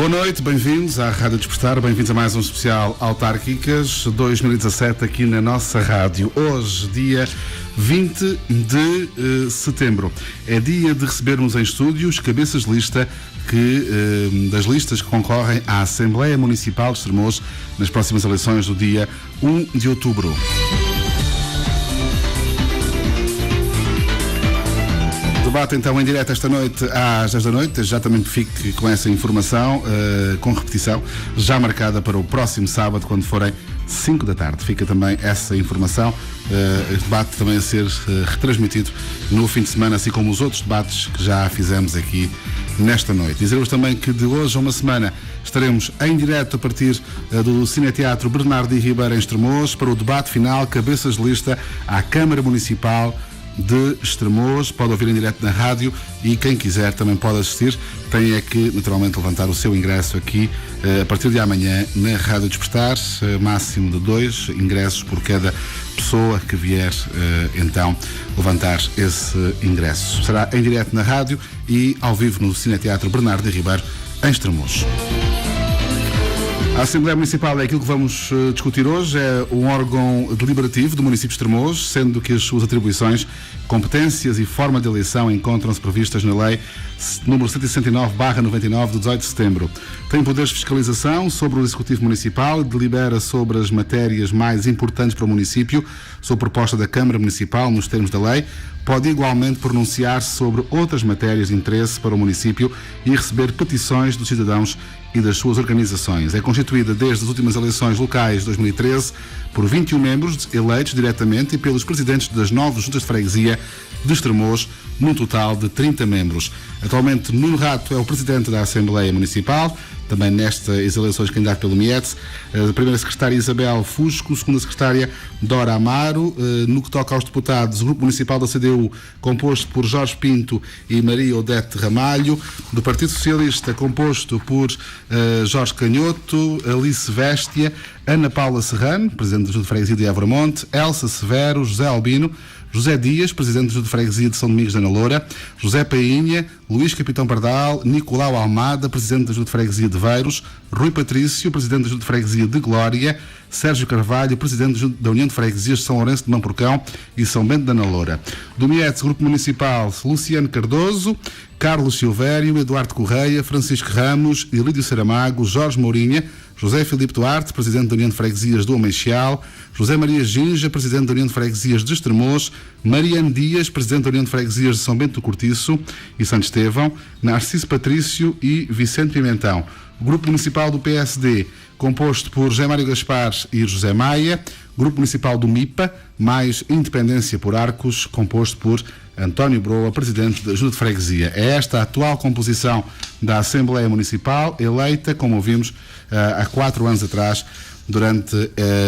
Boa noite, bem-vindos à Rádio Despertar, bem-vindos a mais um especial Autárquicas 2017 aqui na nossa rádio. Hoje, dia 20 de setembro, é dia de recebermos em estúdio os cabeças de lista das listas que concorrem à Assembleia Municipal de Estremoz nas próximas eleições do dia 1 de outubro. Debate então em direto esta noite às 10 da noite, já também fique com essa informação, com repetição, já marcada para o próximo sábado, quando forem 5 da tarde. Fica também essa informação, este debate também a ser retransmitido no fim de semana, assim como os outros debates que já fizemos aqui nesta noite. Dizer-vos também que de hoje a uma semana estaremos em direto a partir do Cineteatro Bernardo Ribeiro em Estremoz para o debate final, cabeças de lista à Câmara Municipal de Estremoz. Pode ouvir em direto na rádio e quem quiser também pode assistir. Tem é que naturalmente levantar o seu ingresso aqui a partir de amanhã na Rádio Despertar, máximo de 2 ingressos por cada pessoa que vier então levantar esse ingresso. Será em direto na rádio e ao vivo no Cineteatro Bernardo Ribeiro em Estremoz. A Assembleia Municipal é aquilo que vamos discutir hoje, é um órgão deliberativo do município de Estremoz, sendo que as suas atribuições, competências e forma de eleição encontram-se previstas na Lei número 169/99 de 18 de setembro. Tem poderes de fiscalização sobre o Executivo Municipal, delibera sobre as matérias mais importantes para o município, sob proposta da Câmara Municipal nos termos da lei. Pode igualmente pronunciar-se sobre outras matérias de interesse para o município e receber petições dos cidadãos e das suas organizações. É constituída desde as últimas eleições locais de 2013 por 21 membros eleitos diretamente e pelos presidentes das 9 juntas de freguesia de Estremoz, num total de 30 membros. Atualmente, Nuno Rato é o presidente da Assembleia Municipal, também nestas eleições candidato pelo MIET. A primeira secretária Isabel Fusco, segunda secretária Dora Amaro. No que toca aos deputados, o Grupo Municipal da CDU, composto por Jorge Pinto e Maria Odete Ramalho. Do Partido Socialista, composto por Jorge Canhoto, Alice Véstia, Ana Paula Serrano, presidente da Junta de Freguesia de Évora-Monte, Elsa Severo, José Albino, José Dias, presidente da Junta de Freguesia de São Domingos da Ana Loura, José Painha, Luís Capitão Pardal, Nicolau Almada, presidente da Junta de Freguesia de Veiros, Rui Patrício, presidente da Junta de Freguesia de Glória, Sérgio Carvalho, presidente da União de Freguesias de São Lourenço de Mamporcão e São Bento da Ana Loura. Do MIET, Grupo Municipal, Luciano Cardoso, Carlos Silvério, Eduardo Correia, Francisco Ramos, Ilídio Saramago, Jorge Mourinha, José Filipe Duarte, presidente da União de Freguesias do Ameixal, José Maria Ginja, presidente da União de Freguesias de Estremoz, Mariano Dias, presidente da União de Freguesias de São Bento do Cortiço e Santo Estevão, Narciso Patrício e Vicente Pimentão. O Grupo Municipal do PSD, composto por José Mário Gaspar e José Maia. Grupo Municipal do MIPA, mais Independência por Arcos, composto por António Broa, presidente da Junta de Freguesia. É esta a atual composição da Assembleia Municipal, eleita, como ouvimos, há 4 anos atrás, durante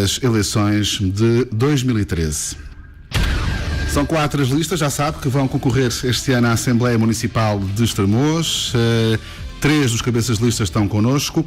as eleições de 2013. São 4 as listas, já sabe, que vão concorrer este ano à Assembleia Municipal de Estremoz. 3 dos cabeças de lista estão connosco.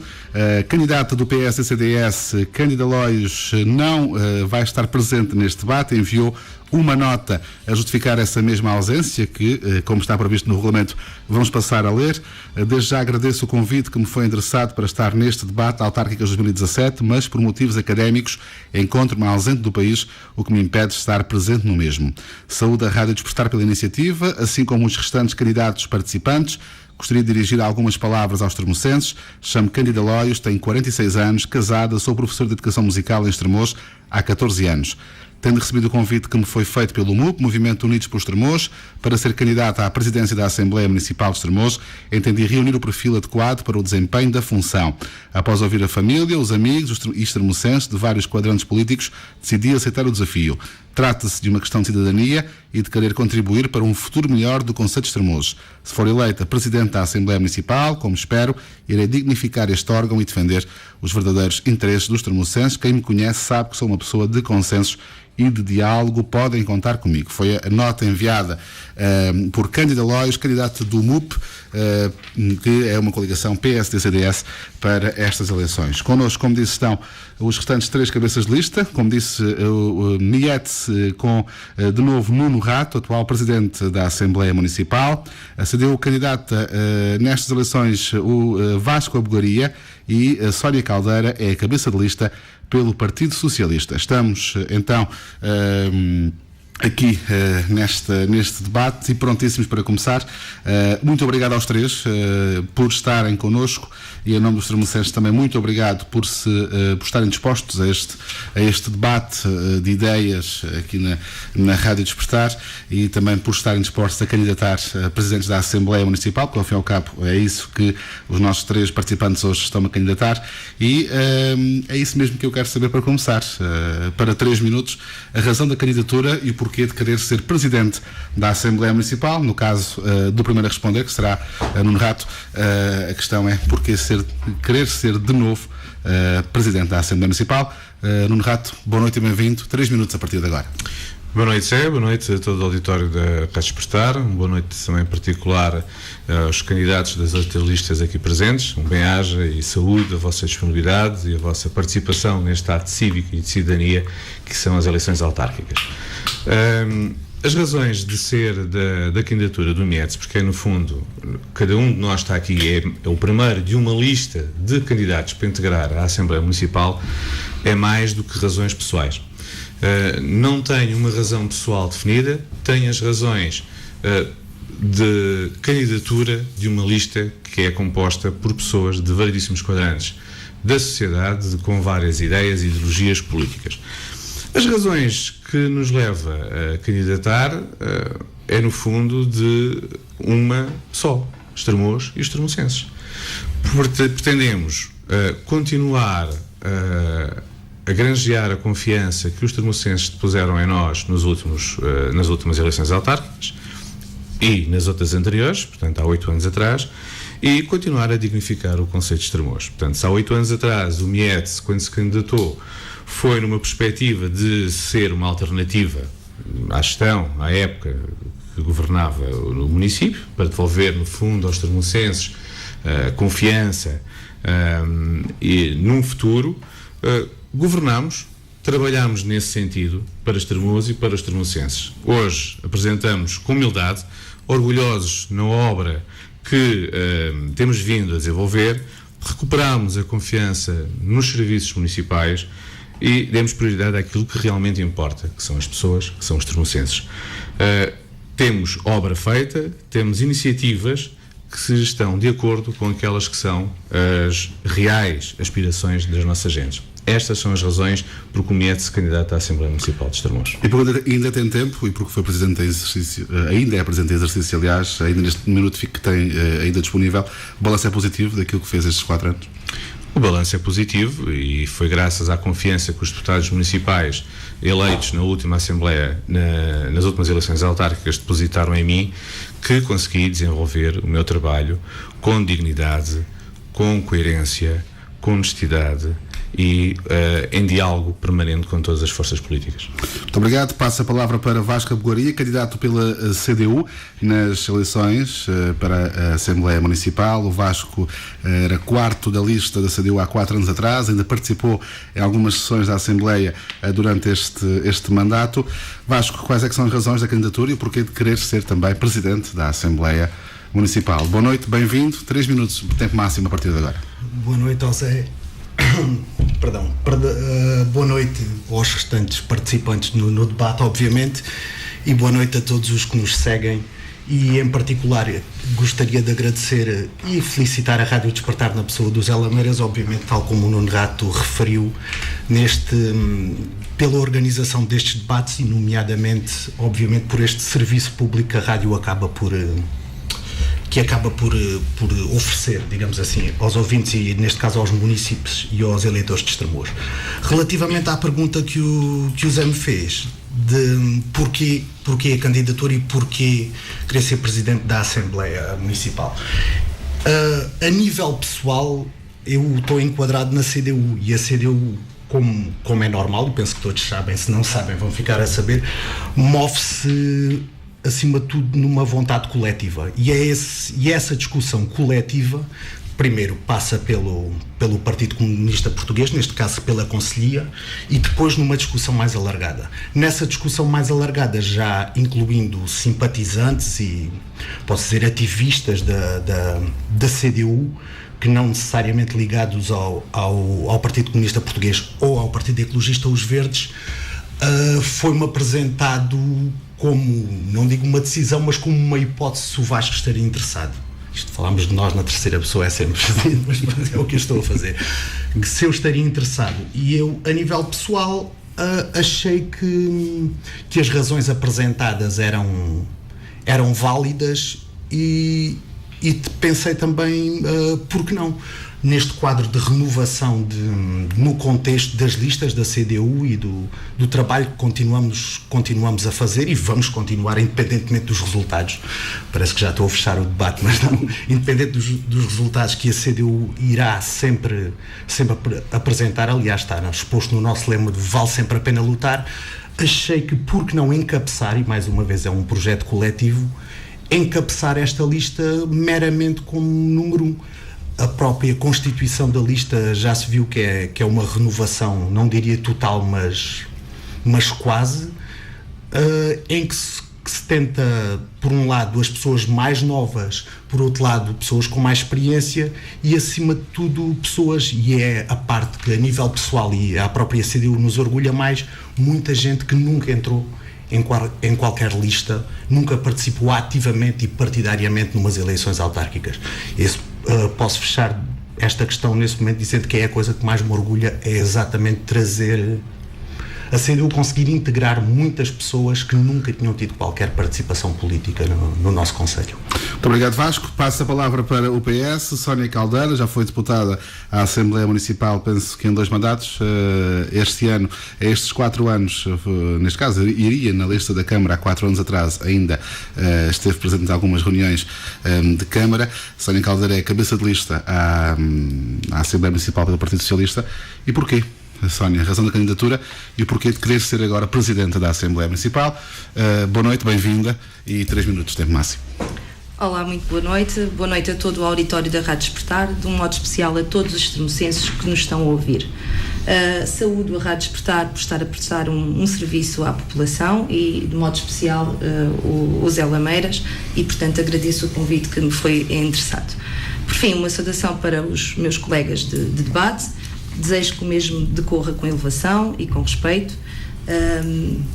A candidata do PS e CDS, Cândida Loios, não vai estar presente neste debate, enviou uma nota a justificar essa mesma ausência, que, como está previsto no regulamento, vamos passar a ler. Desde já agradeço o convite que me foi endereçado para estar neste debate Autárquicas 2017, mas por motivos académicos encontro-me ausente do país, o que me impede de estar presente no mesmo. Saúde a Rádio Despertar pela iniciativa, assim como os restantes candidatos participantes. Gostaria de dirigir algumas palavras aos estremocenses. Chamo-me Cândida Loios, tenho 46 anos, casada, sou professor de Educação Musical em Estremoz há 14 anos. Tendo recebido o convite que me foi feito pelo MUP, Movimento Unidos por Estremoz, para ser candidata à presidência da Assembleia Municipal de Estremoz, entendi reunir o perfil adequado para o desempenho da função. Após ouvir a família, os amigos e estremocenses de vários quadrantes políticos, decidi aceitar o desafio. Trata-se de uma questão de cidadania e de querer contribuir para um futuro melhor do concelho de Estremoz. Se for eleita Presidente da Assembleia Municipal, como espero, irei dignificar este órgão e defender os verdadeiros interesses dos estremocenses. Quem me conhece sabe que sou uma pessoa de consensos e de diálogo, podem contar comigo. Foi a nota enviada por Cândida Loios, candidato do MUP, que é uma coligação PSD-CDS para estas eleições. Connosco, como disse, estão os restantes 3 cabeças de lista. Como disse, o Miets com, de novo, Nuno Rato, atual presidente da Assembleia Municipal. A CDU candidata nestas eleições o Vasco Abogaria e a Sónia Caldeira é a cabeça de lista pelo Partido Socialista. Estamos, então, aqui neste debate e prontíssimos para começar. Muito obrigado aos 3 por estarem connosco e em nome dos termocenses também muito obrigado por estarem dispostos a este debate de ideias aqui na Rádio Despertar e também por estarem dispostos a candidatar a presidentes da Assembleia Municipal, porque ao fim e ao cabo é isso que os nossos 3 participantes hoje estão a candidatar e é isso mesmo que eu quero saber para começar. Para 3 minutos, a razão da candidatura e o porquê de querer ser presidente da Assembleia Municipal. No caso do primeiro a responder, que será Nuno Rato, a questão é porquê querer ser de novo presidente da Assembleia Municipal. Nuno Rato, boa noite e bem-vindo. 3 minutos a partir de agora. Boa noite, Zé. Boa noite a todo o auditório da Rádio Despertar. Boa noite também em particular aos candidatos das outras listas aqui presentes. Bem-aja e saúde a vossa disponibilidade e a vossa participação neste ato cívico e de cidadania que são as eleições autárquicas. As razões de ser da candidatura do Miets, porque no fundo cada um de nós está aqui, é o primeiro de uma lista de candidatos para integrar a Assembleia Municipal, é mais do que razões pessoais. Não tenho uma razão pessoal definida, tenho as razões de candidatura de uma lista que é composta por pessoas de variedíssimos quadrantes da sociedade, com várias ideias e ideologias políticas. As razões que nos leva a candidatar é no fundo de uma só, Estremoz e Estremocenses. Pretendemos continuar a granjear a confiança que os termocenses depuseram em nós nas últimas eleições autárquicas e nas outras anteriores, portanto há 8 anos atrás, e continuar a dignificar o conceito de Estremoz. Portanto, se há 8 anos atrás o Miets, quando se candidatou, foi numa perspectiva de ser uma alternativa à gestão, à época que governava o município, para devolver no fundo aos termocenses confiança e num futuro, governamos, trabalhamos nesse sentido para Estremoz e para os termocenses. Hoje apresentamos com humildade, orgulhosos na obra que temos vindo a desenvolver, recuperamos a confiança nos serviços municipais e demos prioridade àquilo que realmente importa, que são as pessoas, que são os termocenses. Temos obra feita, temos iniciativas que estão de acordo com aquelas que são as reais aspirações das nossas gentes. Estas são as razões por que o Miets se candidata à Assembleia Municipal de Estremoz. E porque ainda tem tempo e porque foi presidente em exercício, ainda é presidente em exercício, aliás, ainda neste minuto que tem ainda disponível, o balanço é positivo daquilo que fez estes 4 anos? O balanço é positivo e foi graças à confiança que os deputados municipais eleitos na última Assembleia, nas últimas eleições autárquicas, depositaram em mim, que consegui desenvolver o meu trabalho com dignidade, com coerência, com honestidade e em diálogo permanente com todas as forças políticas. Muito obrigado. Passo a palavra para Vasco Abogaria, candidato pela CDU nas eleições para a Assembleia Municipal. O Vasco era 4º da lista da CDU há 4 anos atrás, ainda participou em algumas sessões da Assembleia durante este mandato. Vasco, quais é que são as razões da candidatura e o porquê de querer ser também presidente da Assembleia Municipal? Boa noite, bem-vindo. 3 minutos, tempo máximo a partir de agora. Boa noite ao Zé. Boa noite aos restantes participantes no debate, obviamente, e boa noite a todos os que nos seguem. E em particular gostaria de agradecer e felicitar a Rádio Despertar na pessoa do Zé Lameiras, obviamente, tal como o Nuno Rato referiu, pela organização destes debates e nomeadamente, obviamente, por este serviço público que a rádio acaba por oferecer, digamos assim, aos ouvintes e, neste caso, aos municípios e aos eleitores de Estremoz. Relativamente à pergunta que o Zé me fez, de porquê a candidatura e porquê querer ser presidente da Assembleia Municipal. A nível pessoal, eu estou enquadrado na CDU e a CDU, como é normal, e penso que todos sabem, se não sabem vão ficar a saber, move-se acima de tudo numa vontade coletiva e é essa discussão coletiva primeiro passa pelo Partido Comunista Português, neste caso pela Conselhia, e depois numa discussão mais alargada. Nessa discussão mais alargada, já incluindo simpatizantes e, posso dizer, ativistas da CDU, que não necessariamente ligados ao Partido Comunista Português ou ao Partido Ecologista, os Verdes, foi-me apresentado como, não digo uma decisão, mas como uma hipótese se o Vasco estaria interessado. Isto falámos de nós na terceira pessoa, é sempre fazendo, mas é o que eu estou a fazer. Se eu estaria interessado. E eu, a nível pessoal, achei que as razões apresentadas eram válidas e pensei também, por que não? Neste quadro de renovação no contexto das listas da CDU e do trabalho que continuamos a fazer e vamos continuar independentemente dos resultados. Parece que já estou a fechar o debate, mas não, independente dos resultados que a CDU irá sempre apresentar, aliás está exposto no nosso lema de vale sempre a pena lutar, achei que por que não encabeçar, e mais uma vez é um projeto coletivo, encabeçar esta lista meramente como número 1. A própria constituição da lista já se viu que é uma renovação, não diria total, mas quase, em que se tenta, por um lado, as pessoas mais novas, por outro lado, pessoas com mais experiência e, acima de tudo, pessoas, e é a parte que a nível pessoal e a própria CDU nos orgulha mais, muita gente que nunca entrou em qualquer lista, nunca participou ativamente e partidariamente numas eleições autárquicas. Posso fechar esta questão nesse momento dizendo que é a coisa que mais me orgulha, é exatamente trazer a CDU, conseguir integrar muitas pessoas que nunca tinham tido qualquer participação política no nosso Conselho. Muito obrigado, Vasco. Passo a palavra para o PS. Sónia Caldeira já foi deputada à Assembleia Municipal, penso que em 2 mandatos. Este ano, estes 4 anos, neste caso, iria na lista da Câmara há 4 anos atrás, ainda esteve presente em algumas reuniões de Câmara. Sónia Caldeira é cabeça de lista à Assembleia Municipal pelo Partido Socialista. E porquê? Sónia, a razão da candidatura e o porquê de querer ser agora Presidenta da Assembleia Municipal. Boa noite, bem-vinda e 3 minutos, tempo máximo. Olá, muito boa noite a todo o auditório da Rádio Despertar, de um modo especial a todos os extremocenses que nos estão a ouvir. Saúdo a Rádio Despertar por estar a prestar um serviço à população e, de modo especial, o Zé Lameiras, e, portanto, agradeço o convite que me foi endereçado. Por fim, uma saudação para os meus colegas de debate. Desejo que o mesmo decorra com elevação e com respeito.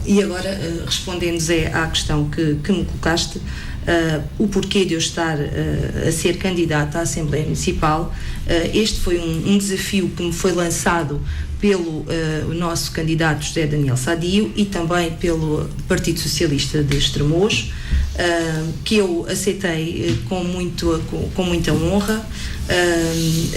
E agora, respondendo, Zé, à questão que me colocaste, o porquê de eu estar a ser candidata à Assembleia Municipal, este foi um desafio que me foi lançado pelo o nosso candidato José Daniel Sadio e também pelo Partido Socialista de Estremoz, que eu aceitei com muita honra.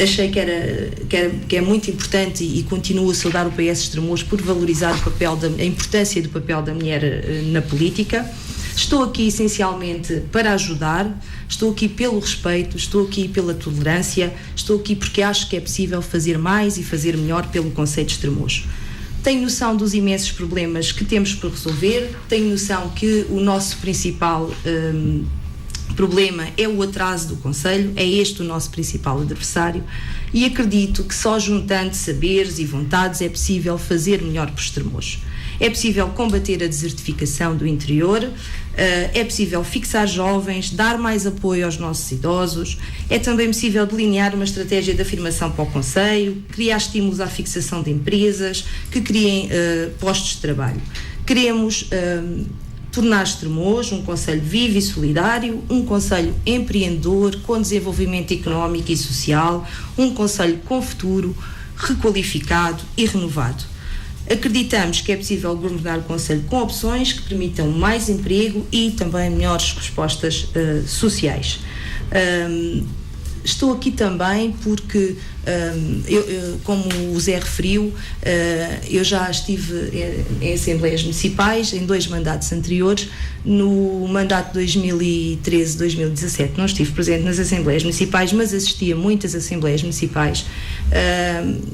Achei que é muito importante e continuo a saudar o PS Estremoz por valorizar a importância do papel da mulher na política. Estou aqui essencialmente para ajudar, estou aqui pelo respeito, estou aqui pela tolerância, estou aqui porque acho que é possível fazer mais e fazer melhor pelo concelho de Estremoz. Tenho noção dos imensos problemas que temos por resolver, tenho noção que o nosso principal problema é o atraso do concelho, é este o nosso principal adversário, e acredito que só juntando saberes e vontades é possível fazer melhor por Estremoz. É possível combater a desertificação do interior, é possível fixar jovens, dar mais apoio aos nossos idosos, é também possível delinear uma estratégia de afirmação para o concelho, criar estímulos à fixação de empresas que criem postos de trabalho. Queremos tornar Estremoz um concelho vivo e solidário, um concelho empreendedor, com desenvolvimento económico e social, um concelho com futuro, requalificado e renovado. Acreditamos que é possível governar o concelho com opções que permitam mais emprego e também melhores respostas sociais. Estou aqui também porque, como o Zé referiu, eu já estive em Assembleias Municipais em 2 mandatos anteriores. No mandato 2013-2017 não estive presente nas Assembleias Municipais, mas assisti a muitas Assembleias Municipais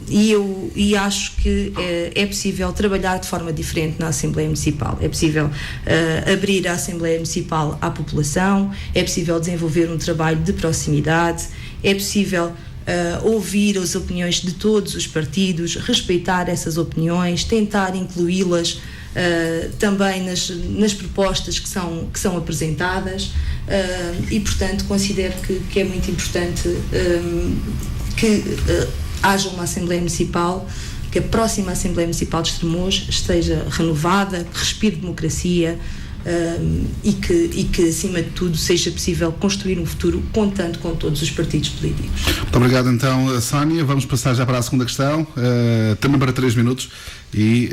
e acho que é possível trabalhar de forma diferente na Assembleia Municipal. É possível abrir a Assembleia Municipal à população, é possível desenvolver um trabalho de proximidade, é possível ouvir as opiniões de todos os partidos, respeitar essas opiniões, tentar incluí-las também nas propostas que são apresentadas, e portanto considero que é muito importante que haja uma Assembleia Municipal, que a próxima Assembleia Municipal de Estremoz esteja renovada, que respire democracia, e que acima de tudo seja possível construir um futuro contando com todos os partidos políticos. Muito obrigado então, Sónia. Vamos passar já para a segunda questão, também para 3 minutos, e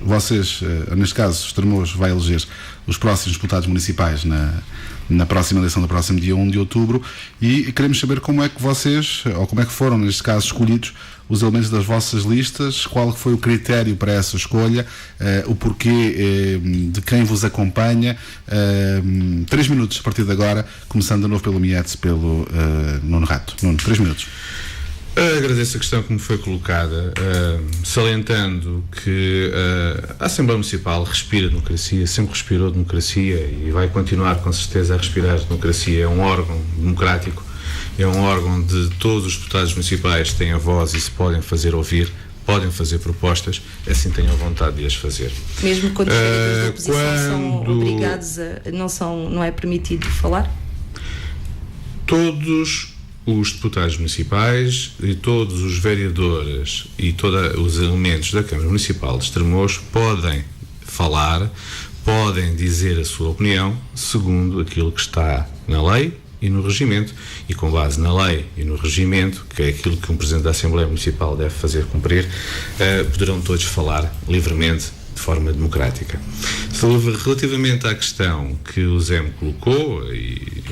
vocês, neste caso, Estremoz vai eleger os próximos deputados municipais na próxima eleição, do próximo dia 1 de outubro, e queremos saber como é que vocês, ou como é que foram, neste caso, escolhidos os elementos das vossas listas, qual foi o critério para essa escolha, o porquê de quem vos acompanha. 3 minutos a partir de agora, começando de novo pelo Mietes, pelo Nuno Rato. Nuno, 3 minutos. Agradeço a questão que me foi colocada, salientando que a Assembleia Municipal respira democracia, sempre respirou democracia e vai continuar com certeza a respirar democracia. É um órgão democrático, é um órgão de todos os deputados municipais têm a voz e se podem fazer ouvir, podem fazer propostas, assim tenham vontade de as fazer. Mesmo quando os vereadores da oposição são obrigados não é permitido falar? Todos os deputados municipais e todos os vereadores e todos os elementos da Câmara Municipal de Estremoz podem falar, podem dizer a sua opinião segundo aquilo que está na lei e no regimento, e com base na lei e no regimento, que é aquilo que um Presidente da Assembleia Municipal deve fazer cumprir, poderão todos falar livremente, de forma democrática. Relativamente à questão que o Zé me colocou, e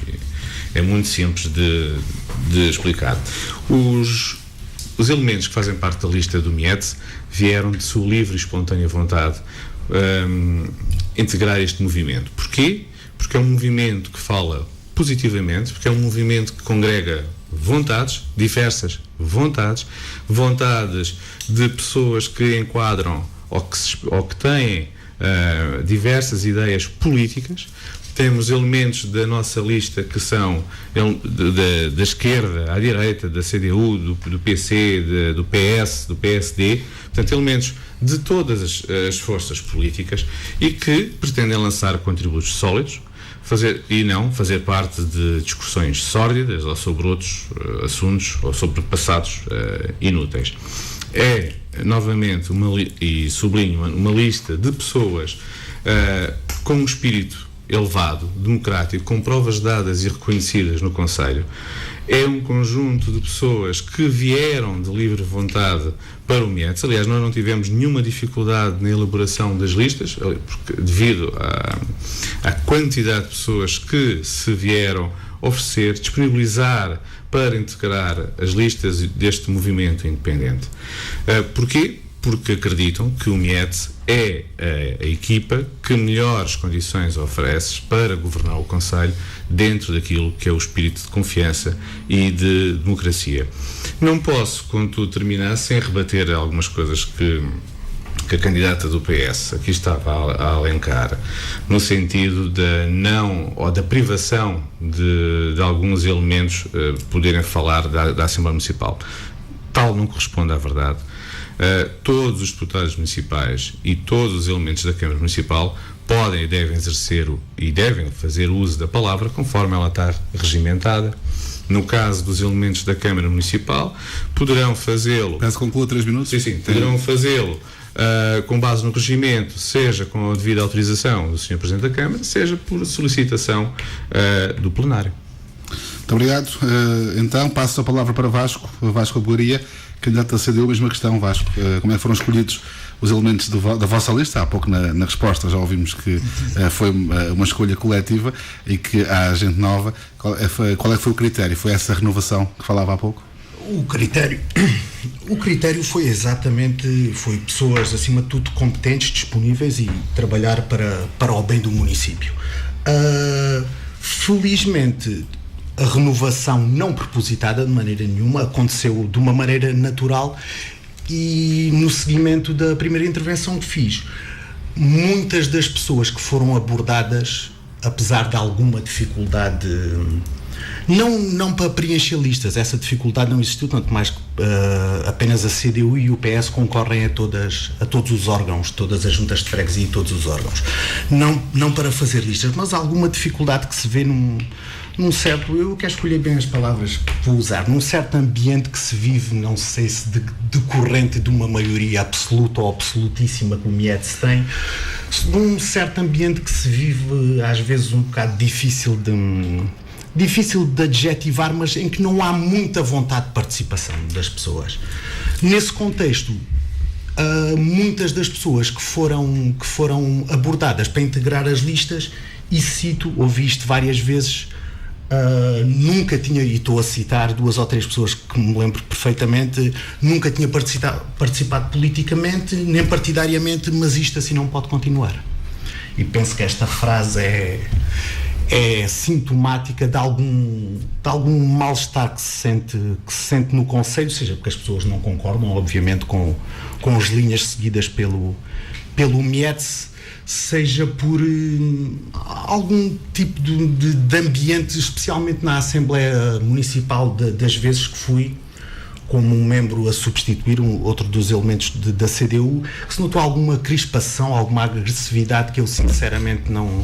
é muito simples de explicar. Os elementos que fazem parte da lista do Mietes vieram de sua livre e espontânea vontade integrar este movimento. Porquê? Porque é um movimento que fala positivamente, porque é um movimento que congrega vontades, diversas vontades de pessoas que enquadram ou que têm diversas ideias políticas. Temos elementos da nossa lista que são da esquerda à direita, da CDU, do PC, do PS, do PSD, portanto, elementos de todas as forças políticas e que pretendem lançar contributos sólidos, fazer parte de discussões sórdidas ou sobre outros assuntos ou sobre passados inúteis. É, novamente, e sublinho, uma lista de pessoas com um espírito elevado, democrático, com provas dadas e reconhecidas no Conselho. É um conjunto de pessoas que vieram de livre vontade para o Mietes. Aliás, nós não tivemos nenhuma dificuldade na elaboração das listas, porque, devido à quantidade de pessoas que se vieram oferecer, disponibilizar para integrar as listas deste movimento independente. Porquê? Porque acreditam que o Mietes é a equipa que melhores condições oferece para governar o Conselho dentro daquilo que é o espírito de confiança e de democracia. Não posso, contudo, terminar sem rebater algumas coisas que a candidata do PS aqui estava a alencar, no sentido da privação de alguns elementos poderem falar da Assembleia Municipal. Tal não corresponde à verdade. Todos os deputados municipais e todos os elementos da Câmara Municipal podem e devem exercer e devem fazer uso da palavra conforme ela está regimentada. No caso dos elementos da Câmara Municipal, poderão fazê-lo... Peço que conclua 3 minutos. Sim, poderão fazê-lo com base no regimento, seja com a devida autorização do Sr. Presidente da Câmara, seja por solicitação do plenário. Muito obrigado. Então, passo a palavra para Vasco Abogaria, candidato da CDU. Mesma questão, Vasco. Como é que foram escolhidos os elementos da vossa lista? Há pouco na resposta já ouvimos que foi uma escolha coletiva e que há gente nova. Qual é que foi o critério? Foi essa renovação que falava há pouco? O critério foi pessoas, acima de tudo, competentes, disponíveis e trabalhar para o bem do município. Felizmente, a renovação não propositada de maneira nenhuma, aconteceu de uma maneira natural e no seguimento da primeira intervenção que fiz. Muitas das pessoas que foram abordadas, apesar de alguma dificuldade Não para preencher listas, essa dificuldade não existiu, tanto mais que apenas a CDU e o PS concorrem a todos os órgãos, todas as juntas de freguesia e todos os órgãos. Não para fazer listas, mas há alguma dificuldade que se vê num certo, eu quero escolher bem as palavras que vou usar, num certo ambiente que se vive, não sei se decorrente de uma maioria absoluta ou absolutíssima que o Mietz tem, num certo ambiente que se vive às vezes um bocado difícil de adjetivar, mas em que não há muita vontade de participação das pessoas. Nesse contexto, muitas das pessoas que foram abordadas para integrar as listas, e cito, ouvi isto várias vezes, nunca tinha, e estou a citar 2 ou 3 pessoas que me lembro perfeitamente, nunca tinha participado politicamente, nem partidariamente, mas isto assim não pode continuar. E penso que esta frase é sintomática de algum mal-estar que se sente no Conselho, seja porque as pessoas não concordam, obviamente, com as linhas seguidas pelo Mietz, seja por algum tipo de ambiente, especialmente na Assembleia Municipal, das vezes que fui como um membro a substituir outro dos elementos da CDU, que se notou alguma crispação, alguma agressividade que eu sinceramente não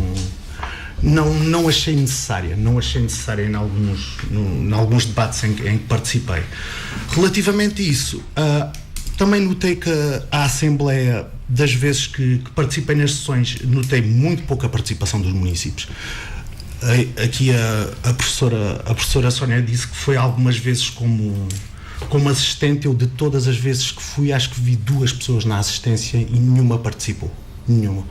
achei necessária. Não achei necessária em alguns debates em que participei. Relativamente a isso, também notei que a Assembleia, das vezes que participei nas sessões, notei muito pouca participação dos municípios. Aqui a professora Sónia disse que foi algumas vezes como assistente. Eu, de todas as vezes que fui, acho que vi 2 pessoas na assistência e nenhuma participou. Nenhuma.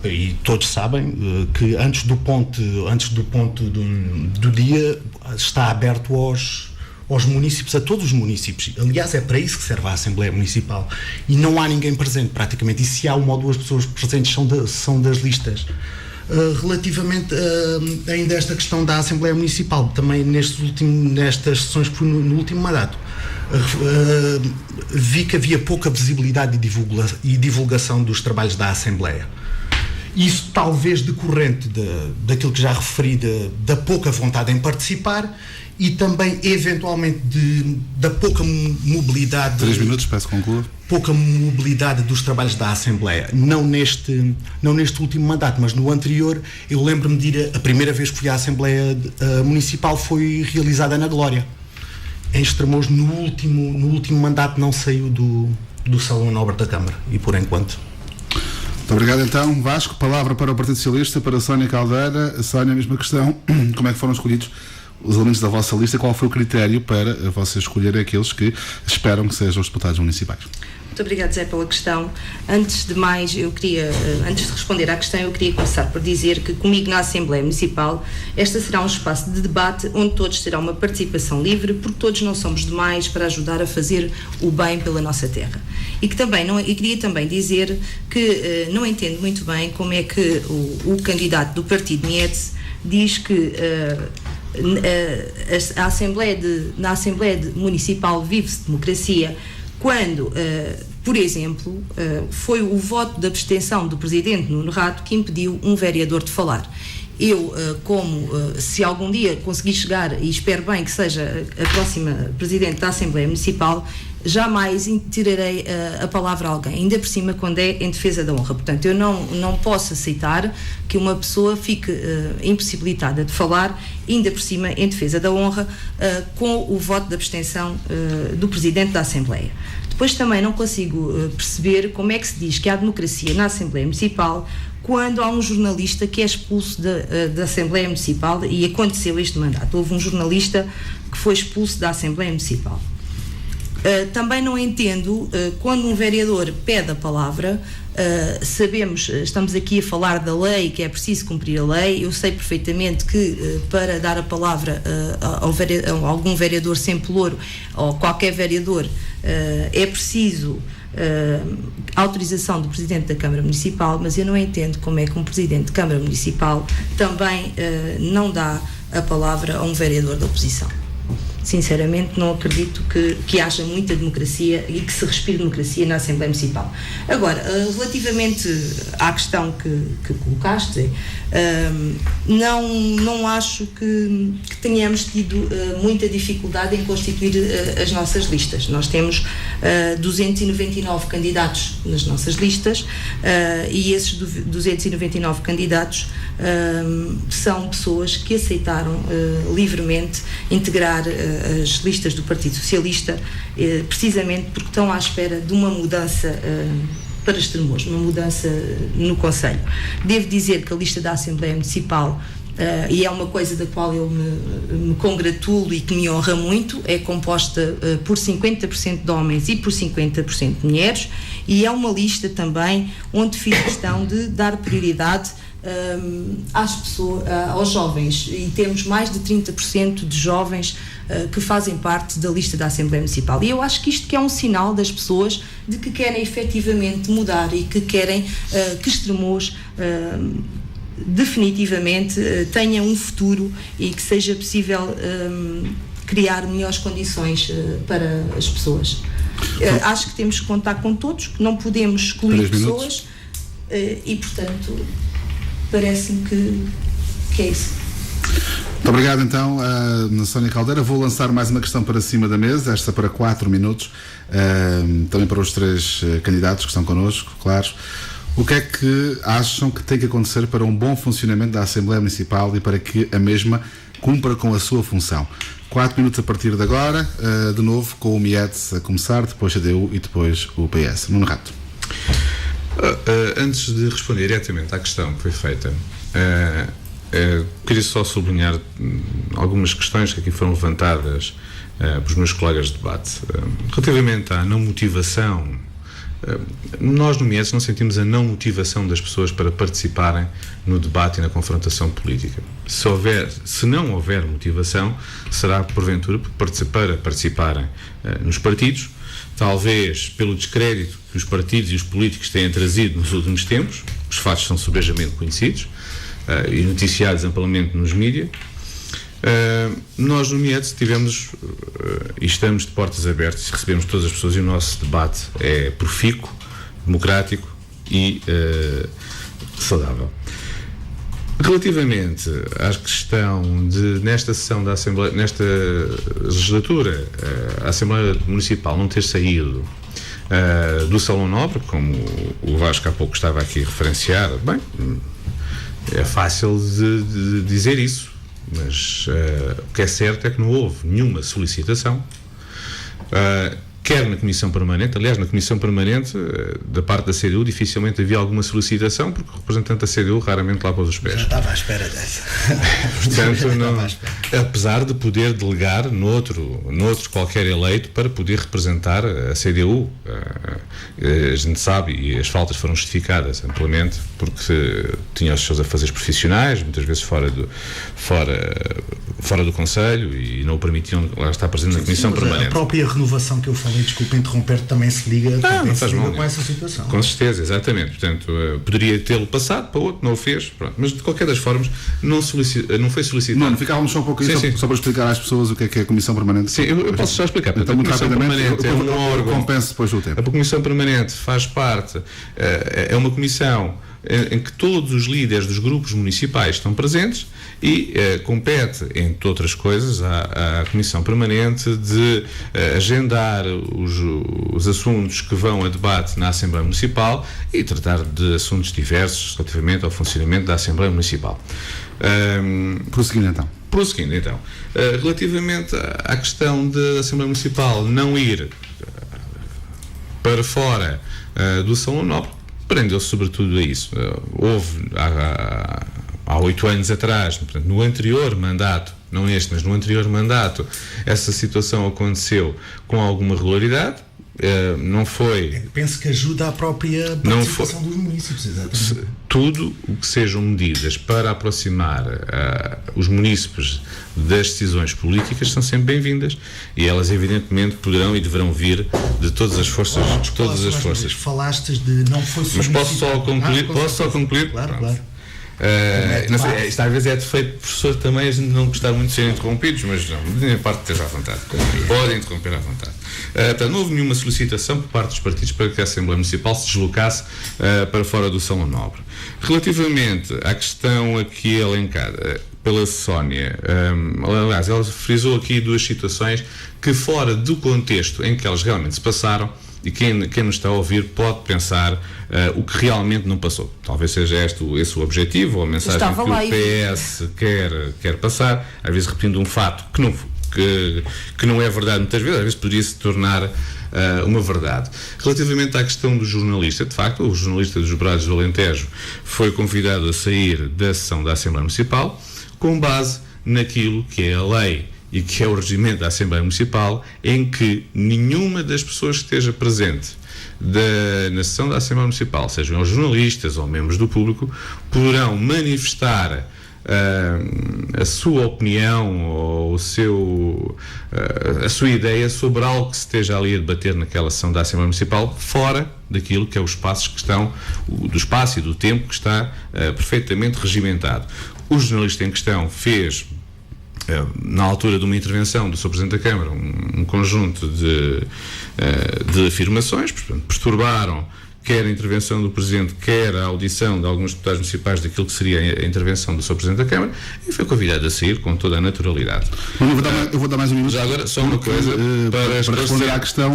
E todos sabem que antes do ponto do dia está aberto aos municípios, a todos os municípios. Aliás, é para isso que serve a Assembleia Municipal. E não há ninguém presente, praticamente. E se há 1 ou 2 pessoas presentes, são das listas. Relativamente ainda a esta questão da Assembleia Municipal, também nestas sessões que fui no último mandato, vi que havia pouca visibilidade e divulgação dos trabalhos da Assembleia. Isso talvez decorrente daquilo que já referi, da pouca vontade em participar, e também eventualmente da pouca mobilidade. 3 minutos, peço que conclua. Pouca mobilidade dos trabalhos da Assembleia, não neste último mandato, mas no anterior. Eu lembro-me de ir, a primeira vez que fui à Assembleia Municipal foi realizada na Glória, em Estremoz. No último mandato não saiu do Salão Nobre da Câmara, e por enquanto. Muito obrigado então, Vasco. Palavra para o Partido Socialista, para a Sónia Caldeira. Sónia, a mesma questão, como é que foram escolhidos os elementos da vossa lista? Qual foi o critério para vocês escolherem aqueles que esperam que sejam os deputados municipais? Muito obrigada, Zé, pela questão. Antes de mais, antes de responder à questão, eu queria começar por dizer que comigo na Assembleia Municipal, esta será um espaço de debate onde todos terão uma participação livre, porque todos não somos demais para ajudar a fazer o bem pela nossa terra. E queria também dizer que não entendo muito bem como é que o candidato do Partido Mietz diz que na Assembleia Municipal vive-se democracia, quando, por exemplo, foi o voto de abstenção do Presidente Nuno Rato que impediu um vereador de falar. Eu, se algum dia conseguir chegar, e espero bem que seja a próxima Presidente da Assembleia Municipal, jamais tirarei a palavra a alguém, ainda por cima quando é em defesa da honra. Portanto, eu não posso aceitar que uma pessoa fique impossibilitada de falar, ainda por cima em defesa da honra, com o voto de abstenção do Presidente da Assembleia. Depois também não consigo perceber como é que se diz que há democracia na Assembleia Municipal quando há um jornalista que é expulso da Assembleia Municipal, e aconteceu este mandato. Houve um jornalista que foi expulso da Assembleia Municipal. Também não entendo quando um vereador pede a palavra. Estamos aqui a falar da lei, que é preciso cumprir a lei. Eu sei perfeitamente que para dar a palavra a algum vereador sem pelouro, ou qualquer vereador, é preciso autorização do Presidente da Câmara Municipal, mas eu não entendo como é que um Presidente de Câmara Municipal também não dá a palavra a um vereador da oposição. sinceramente não acredito que haja muita democracia e que se respire democracia na Assembleia Municipal. Agora, relativamente à questão que colocaste, não acho que tenhamos tido muita dificuldade em constituir as nossas listas. Nós temos 299 candidatos nas nossas listas e esses 299 candidatos são pessoas que aceitaram livremente integrar as listas do Partido Socialista, precisamente porque estão à espera de uma mudança para Estremoz, uma mudança no Conselho. Devo dizer que a lista da Assembleia Municipal, e é uma coisa da qual eu me congratulo e que me honra muito, é composta por 50% de homens e por 50% de mulheres, e é uma lista também onde fiz questão de dar prioridade às pessoas, aos jovens, e temos mais de 30% de jovens que fazem parte da lista da Assembleia Municipal, e eu acho que isto que é um sinal das pessoas de que querem efetivamente mudar e que querem que Estremoz definitivamente tenha um futuro e que seja possível criar melhores condições para as pessoas. Acho que temos que contar com todos, que não podemos excluir pessoas e, portanto, parece-me que é isso. Muito obrigado, então, na Sónia Caldeira. Vou lançar mais uma questão para cima da mesa, esta para 4 minutos, também para os 3 candidatos que estão connosco, claro. O que é que acham que tem que acontecer para um bom funcionamento da Assembleia Municipal e para que a mesma cumpra com a sua função? 4 minutos a partir de agora, de novo com o MIEDS a começar, depois a CDU e depois o PS. Nuno Rato. Antes de responder diretamente à questão que foi feita, queria só sublinhar algumas questões que aqui foram levantadas pelos meus colegas de debate. Relativamente à não motivação, nós no MIEDS não sentimos a não motivação das pessoas para participarem no debate e na confrontação política. Se não houver motivação, será porventura para participarem nos partidos, talvez pelo descrédito que os partidos e os políticos têm trazido nos últimos tempos. Os fatos são sobejamente conhecidos e noticiados amplamente nos mídias. Nós no MIEDS tivemos e estamos de portas abertas, recebemos todas as pessoas e o nosso debate é profícuo, democrático e saudável. Relativamente à questão de, nesta sessão da Assembleia, nesta legislatura, a Assembleia Municipal não ter saído do Salão Nobre, como o Vasco há pouco estava aqui a referenciar, bem, é fácil de dizer isso, mas o que é certo é que não houve nenhuma solicitação, quer na Comissão Permanente, aliás, na Comissão Permanente, da parte da CDU, dificilmente havia alguma solicitação, porque o representante da CDU raramente lá pôs os pés. Já estava à espera dessa. Portanto, não, apesar de poder delegar noutro qualquer eleito para poder representar a CDU, a gente sabe, e as faltas foram justificadas amplamente, porque tinham os seus afazeres profissionais, muitas vezes fora do Conselho, e não o permitiam lá estar presente na Comissão Permanente. A própria renovação que eu falei, desculpa interromper, também se liga com essa situação. Com certeza, exatamente. Portanto, poderia tê-lo passado para outro, não o fez, pronto. Mas de qualquer das formas não foi solicitado. Não, ficávamos só um pouco só para explicar às pessoas o que é a Comissão Permanente. Sim, eu posso já explicar. Então, muito rapidamente, é um órgão. Compenso depois o tempo. A Comissão Permanente faz parte, é uma comissão em que todos os líderes dos grupos municipais estão presentes e compete, entre outras coisas, à Comissão Permanente de agendar os assuntos que vão a debate na Assembleia Municipal e tratar de assuntos diversos relativamente ao funcionamento da Assembleia Municipal. Prosseguindo então, relativamente à questão da Assembleia Municipal não ir para fora do Salão Nobre, prendeu-se sobretudo a isso. Houve há 8 anos atrás, portanto, no anterior mandato, não este, mas no anterior mandato, essa situação aconteceu com alguma regularidade. Não foi. Penso que ajuda a própria participação dos municípios, exatamente. Tudo o que sejam medidas para aproximar os munícipes das decisões políticas são sempre bem-vindas e elas evidentemente poderão e deverão vir de todas as forças. Falaste de não foi solicitado. Mas posso só concluir? Claro. Não sei, isto às vezes é defeito de professor também, a gente não gostar muito de serem interrompidos, mas não, de minha parte esteja à vontade. Podem interromper à vontade. Portanto, não houve nenhuma solicitação por parte dos partidos para que a Assembleia Municipal se deslocasse para fora do Salão Nobre. Relativamente à questão aqui elencada pela Sónia, aliás, ela frisou aqui duas situações que, fora do contexto em que elas realmente se passaram, e quem nos está a ouvir pode pensar o que realmente não passou. Talvez seja esse o objetivo, ou a mensagem que o PS quer passar, às vezes repetindo um fato que não é verdade muitas vezes, às vezes poderia se tornar uma verdade. Relativamente à questão do jornalista, de facto, o jornalista dos Brados do Alentejo foi convidado a sair da sessão da Assembleia Municipal com base naquilo que é a lei e que é o regimento da Assembleia Municipal, em que nenhuma das pessoas que esteja presente na sessão da Assembleia Municipal, sejam os jornalistas ou membros do público, poderão manifestar a sua opinião ou a sua ideia sobre algo que se esteja ali a debater naquela sessão da Assembleia Municipal, fora daquilo que é os espaços que estão, do espaço e do tempo que está perfeitamente regimentado. O jornalista em questão fez, na altura de uma intervenção do Sr. Presidente da Câmara, um conjunto de afirmações, portanto, perturbaram quer a intervenção do Presidente, quer a audição de alguns deputados municipais daquilo que seria a intervenção do Sr. Presidente da Câmara, e foi convidado a sair com toda a naturalidade. Eu vou dar mais um minuto. Já agora, só uma coisa para responder à questão.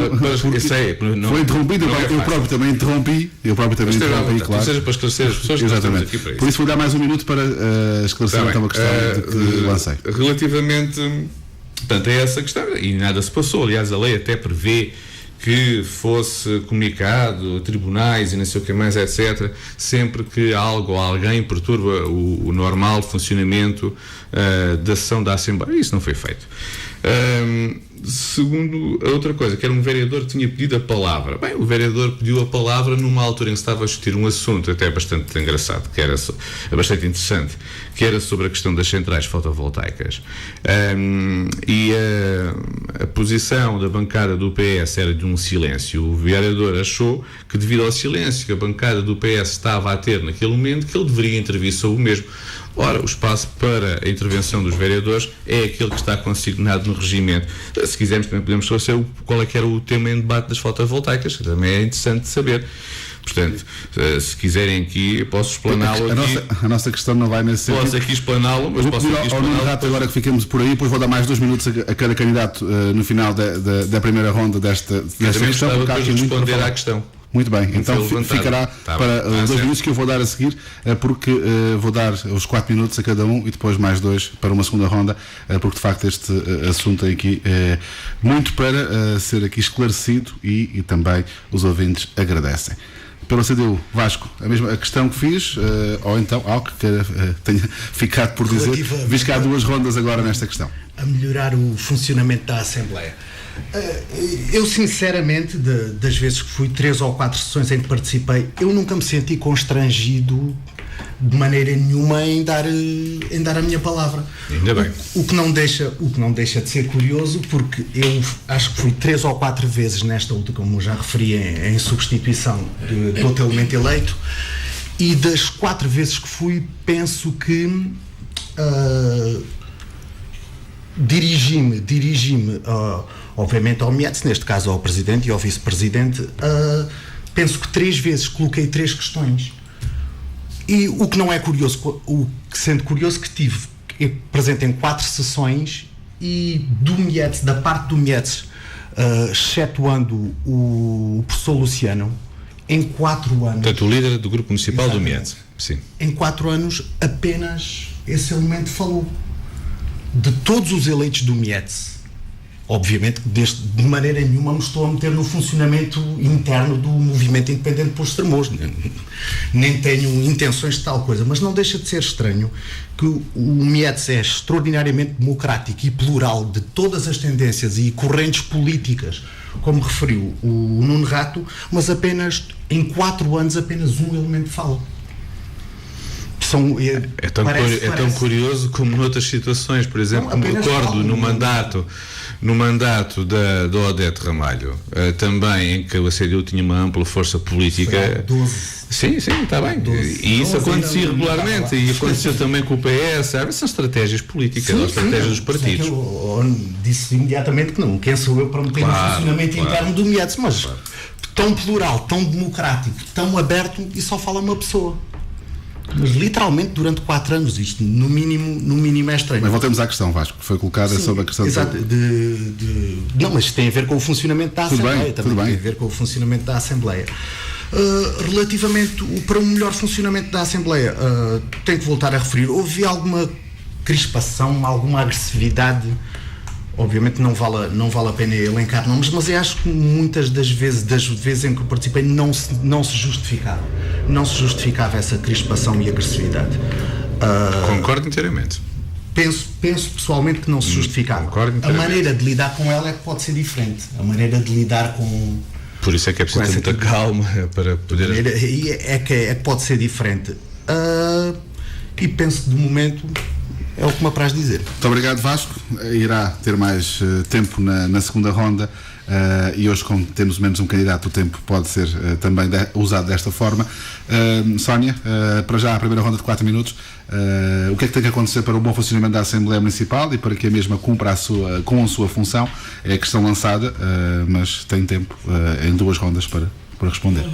Foi interrompido, eu próprio também interrompi, claro. Seja para esclarecer as pessoas que estão aqui para isso. Por isso vou dar mais um minuto para esclarecer então a questão que lancei. Relativamente, portanto, a essa questão, e nada se passou, aliás, a lei até prevê que fosse comunicado a tribunais e não sei o que mais, etc., sempre que algo ou alguém perturba o normal funcionamento da sessão da Assembleia. Isso não foi feito. Segundo, a outra coisa, que era um vereador que tinha pedido a palavra. Bem, o vereador pediu a palavra numa altura em que se estava a discutir um assunto até bastante engraçado, que era bastante interessante, que era sobre a questão das centrais fotovoltaicas. E a posição da bancada do PS era de um silêncio. O vereador achou que, devido ao silêncio que a bancada do PS estava a ter naquele momento, que ele deveria intervir sobre o mesmo. Ora, o espaço para a intervenção dos vereadores é aquele que está consignado no regimento. Se quisermos, também podemos esclarecer qual é que era o tema em debate das fotovoltaicas, que também é interessante saber. Portanto, se quiserem aqui, eu posso explaná-lo aqui. A nossa questão não vai nesse sentido. Posso aqui explaná-lo, mas posso aqui explaná-lo. Rato, agora que ficamos por aí, depois vou dar mais 2 minutos a cada candidato no final da primeira ronda desta questão. Eu também responder à questão. Muito bem, então ficará para os 2 minutos que eu vou dar a seguir, porque vou dar os 4 minutos a cada um e depois mais 2 para uma segunda ronda, porque de facto este assunto aqui é muito para ser aqui esclarecido e também os ouvintes agradecem. Pela CDU, Vasco, a mesma questão que fiz, ou então algo que tenha ficado por dizer, visto que há 2 rondas agora nesta questão. A melhorar o funcionamento da Assembleia. Eu sinceramente, das vezes que fui 3 ou 4 sessões em que participei, eu nunca me senti constrangido de maneira nenhuma em dar a minha palavra. Ainda bem. O que não deixa de ser curioso, porque eu acho que fui 3 ou 4 vezes nesta última, como já referi, em substituição de outro elemento eleito, e das 4 vezes que fui, penso que dirigi-me obviamente ao Mietz, neste caso ao Presidente e ao Vice-Presidente, penso que 3 vezes coloquei 3 questões. E o que não é curioso, o que sendo curioso que tive presente em 4 sessões, e da parte do Mietz, excetuando o professor Luciano, em 4 anos... Portanto, o líder do grupo municipal do Mietz. Sim. Em 4 anos, apenas esse elemento falou. De todos os eleitos do Mietz, obviamente que de maneira nenhuma me estou a meter no funcionamento interno do movimento independente por Estremoz, nem tenho intenções de tal coisa, mas não deixa de ser estranho que o Mietz é extraordinariamente democrático e plural de todas as tendências e correntes políticas, como referiu o Nuno Rato, mas apenas em 4 anos apenas um elemento fala. são... É tão curioso como noutras situações, por exemplo, como recordo no mandato da Odete Ramalho, também em que a CDU tinha uma ampla força política. 12. Sim, está bem. 12. E isso acontecia regularmente, e aconteceu também com o PS. São estratégias políticas, ou estratégias dos partidos. Eu disse imediatamente que não. Quem sou eu para meter no funcionamento interno do MEDS? Mas tão plural, tão democrático, tão aberto, e só fala uma pessoa. Mas literalmente durante 4 anos, isto no mínimo é estranho. Mas voltemos à questão, Vasco, que foi colocada sobre a questão exato, Não, mas tem a ver com o funcionamento da Assembleia. Também tem a ver com o funcionamento da Assembleia. Relativamente para um melhor funcionamento da Assembleia, tenho que voltar a referir, houve alguma crispação, alguma agressividade. Obviamente não vale a pena elencar nomes, mas eu acho que muitas das vezes em que eu participei não se justificava essa crispação e agressividade. Concordo inteiramente. Penso pessoalmente que não se justificava. A maneira de lidar com ela é que pode ser diferente. A maneira de lidar com... Por isso é que é preciso ter muita calma para poder... É que pode ser diferente. E penso que de momento... É o que me apraz dizer. Muito obrigado, Vasco. Irá ter mais tempo na segunda ronda, e hoje, como temos menos um candidato, o tempo pode ser também usado desta forma. Sónia, para já a primeira ronda de 4 minutos, o que é que tem que acontecer para o bom funcionamento da Assembleia Municipal e para que a mesma cumpra com a sua função? É a questão lançada, mas tem tempo em 2 rondas para responder.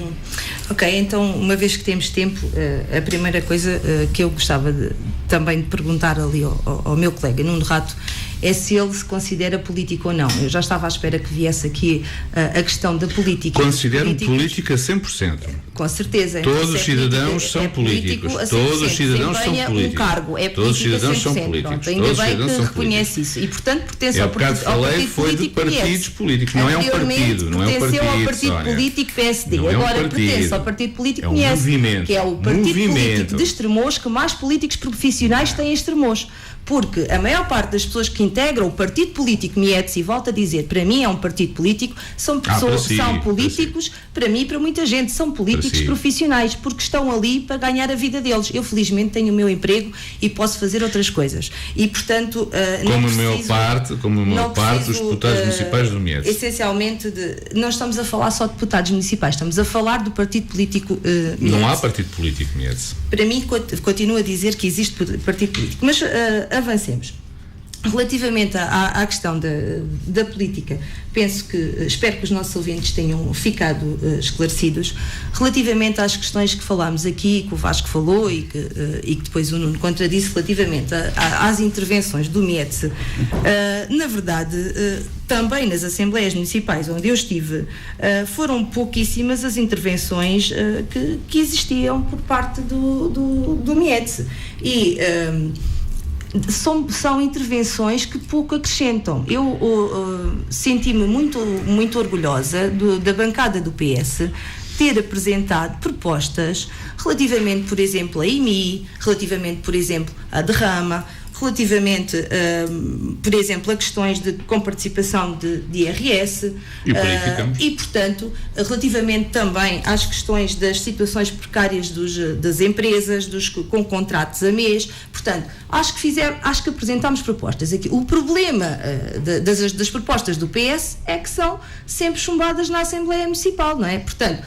Ok, então, uma vez que temos tempo, a primeira coisa que eu gostava também de perguntar ali ao meu colega Nuno Rato é se ele se considera político ou não. Eu já estava à espera que viesse aqui a questão da política. Considero política 100%. Com certeza. Todos os cidadãos são políticos. Todos os cidadãos são políticos. Um cargo, é todos os cidadãos são políticos. Ainda bem que reconhece isso. E, portanto, pertence ao partido foi de partidos políticos. Não é um partido. Não é um partido. Pertenceu ao partido político PSD. Agora pertence ao partido político conhece, que é o partido político de Estremoz que mais políticos profissionais tem em Estremoz. Porque a maior parte das pessoas que integram o partido político MEDS, e volto a dizer, para mim é um partido político, são pessoas, são políticos, para mim e para muita gente, são políticos profissionais, porque estão ali para ganhar a vida deles. Eu felizmente tenho o meu emprego e posso fazer outras coisas. E portanto, como a maior parte dos deputados municipais do MEDS. Essencialmente, não estamos a falar só de deputados municipais, estamos a falar do partido político MEDS. Não há partido político MEDS. Para mim, continuo a dizer que existe partido político. Mas avancemos. Relativamente à questão da política, espero que os nossos ouvintes tenham ficado esclarecidos. Relativamente às questões que falámos aqui, que o Vasco falou e que depois o Nuno contradisse, relativamente às intervenções do MEDS, na verdade, também nas Assembleias Municipais onde eu estive, foram pouquíssimas as intervenções que existiam por parte do MEDS. E são intervenções que pouco acrescentam. Eu senti-me muito orgulhosa da bancada do PS ter apresentado propostas relativamente, por exemplo, à IMI, relativamente, por exemplo, à derrama, relativamente, por exemplo, a questões de comparticipação de IRS e, portanto, relativamente também às questões das situações precárias das empresas, com contratos a mês. Portanto, acho que apresentámos propostas aqui. O problema das propostas do PS é que são sempre chumbadas na Assembleia Municipal, não é? Portanto,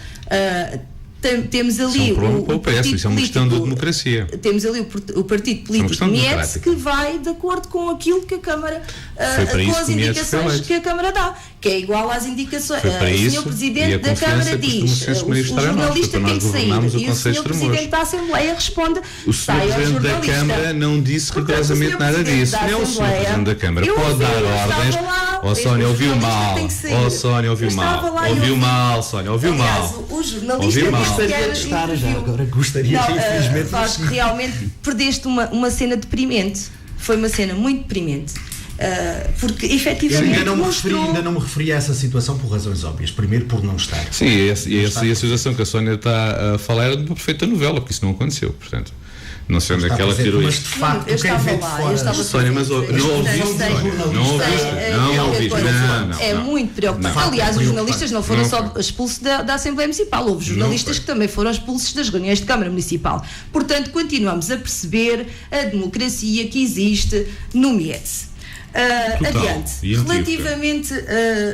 temos ali o PS, isso é uma questão de democracia. Temos ali o partido político MEDS que vai de acordo com aquilo que a Câmara, com as indicações que a Câmara dá, que é igual às indicações. O Sr. Presidente da Câmara diz, o jornalista tem que sair, e o Sr. Presidente da Assembleia responde, o Sr. Presidente da Câmara não disse rigorosamente nada disso. Nem o Sr. Presidente da Câmara pode dar ordens. Sónia, ouviu mal. Sónia, ouviu mal. Ouviu mal, Sónia, ouviu mal. O jornalista gostaria de estar já agora, gostaria de, infelizmente. Acho que realmente perdeste uma cena deprimente. Foi uma cena muito deprimente. Porque efetivamente ainda não me referi a essa situação por razões óbvias. Primeiro, por não estar. Sim, e a situação que a Sónia está a falar era de uma perfeita novela, porque isso não aconteceu. Portanto, Não sei onde é que ela tirou mas isso. de facto, eu quem estava vê de lá, fora... eu estava Sónia, mas não ouviste, não ouviste. É muito preocupante. Aliás, os jornalistas não foram só expulsos da Assembleia Municipal, houve jornalistas que também foram expulsos das reuniões de Câmara Municipal. Portanto, continuamos a perceber a democracia que existe no MIES. Adiante. Relativamente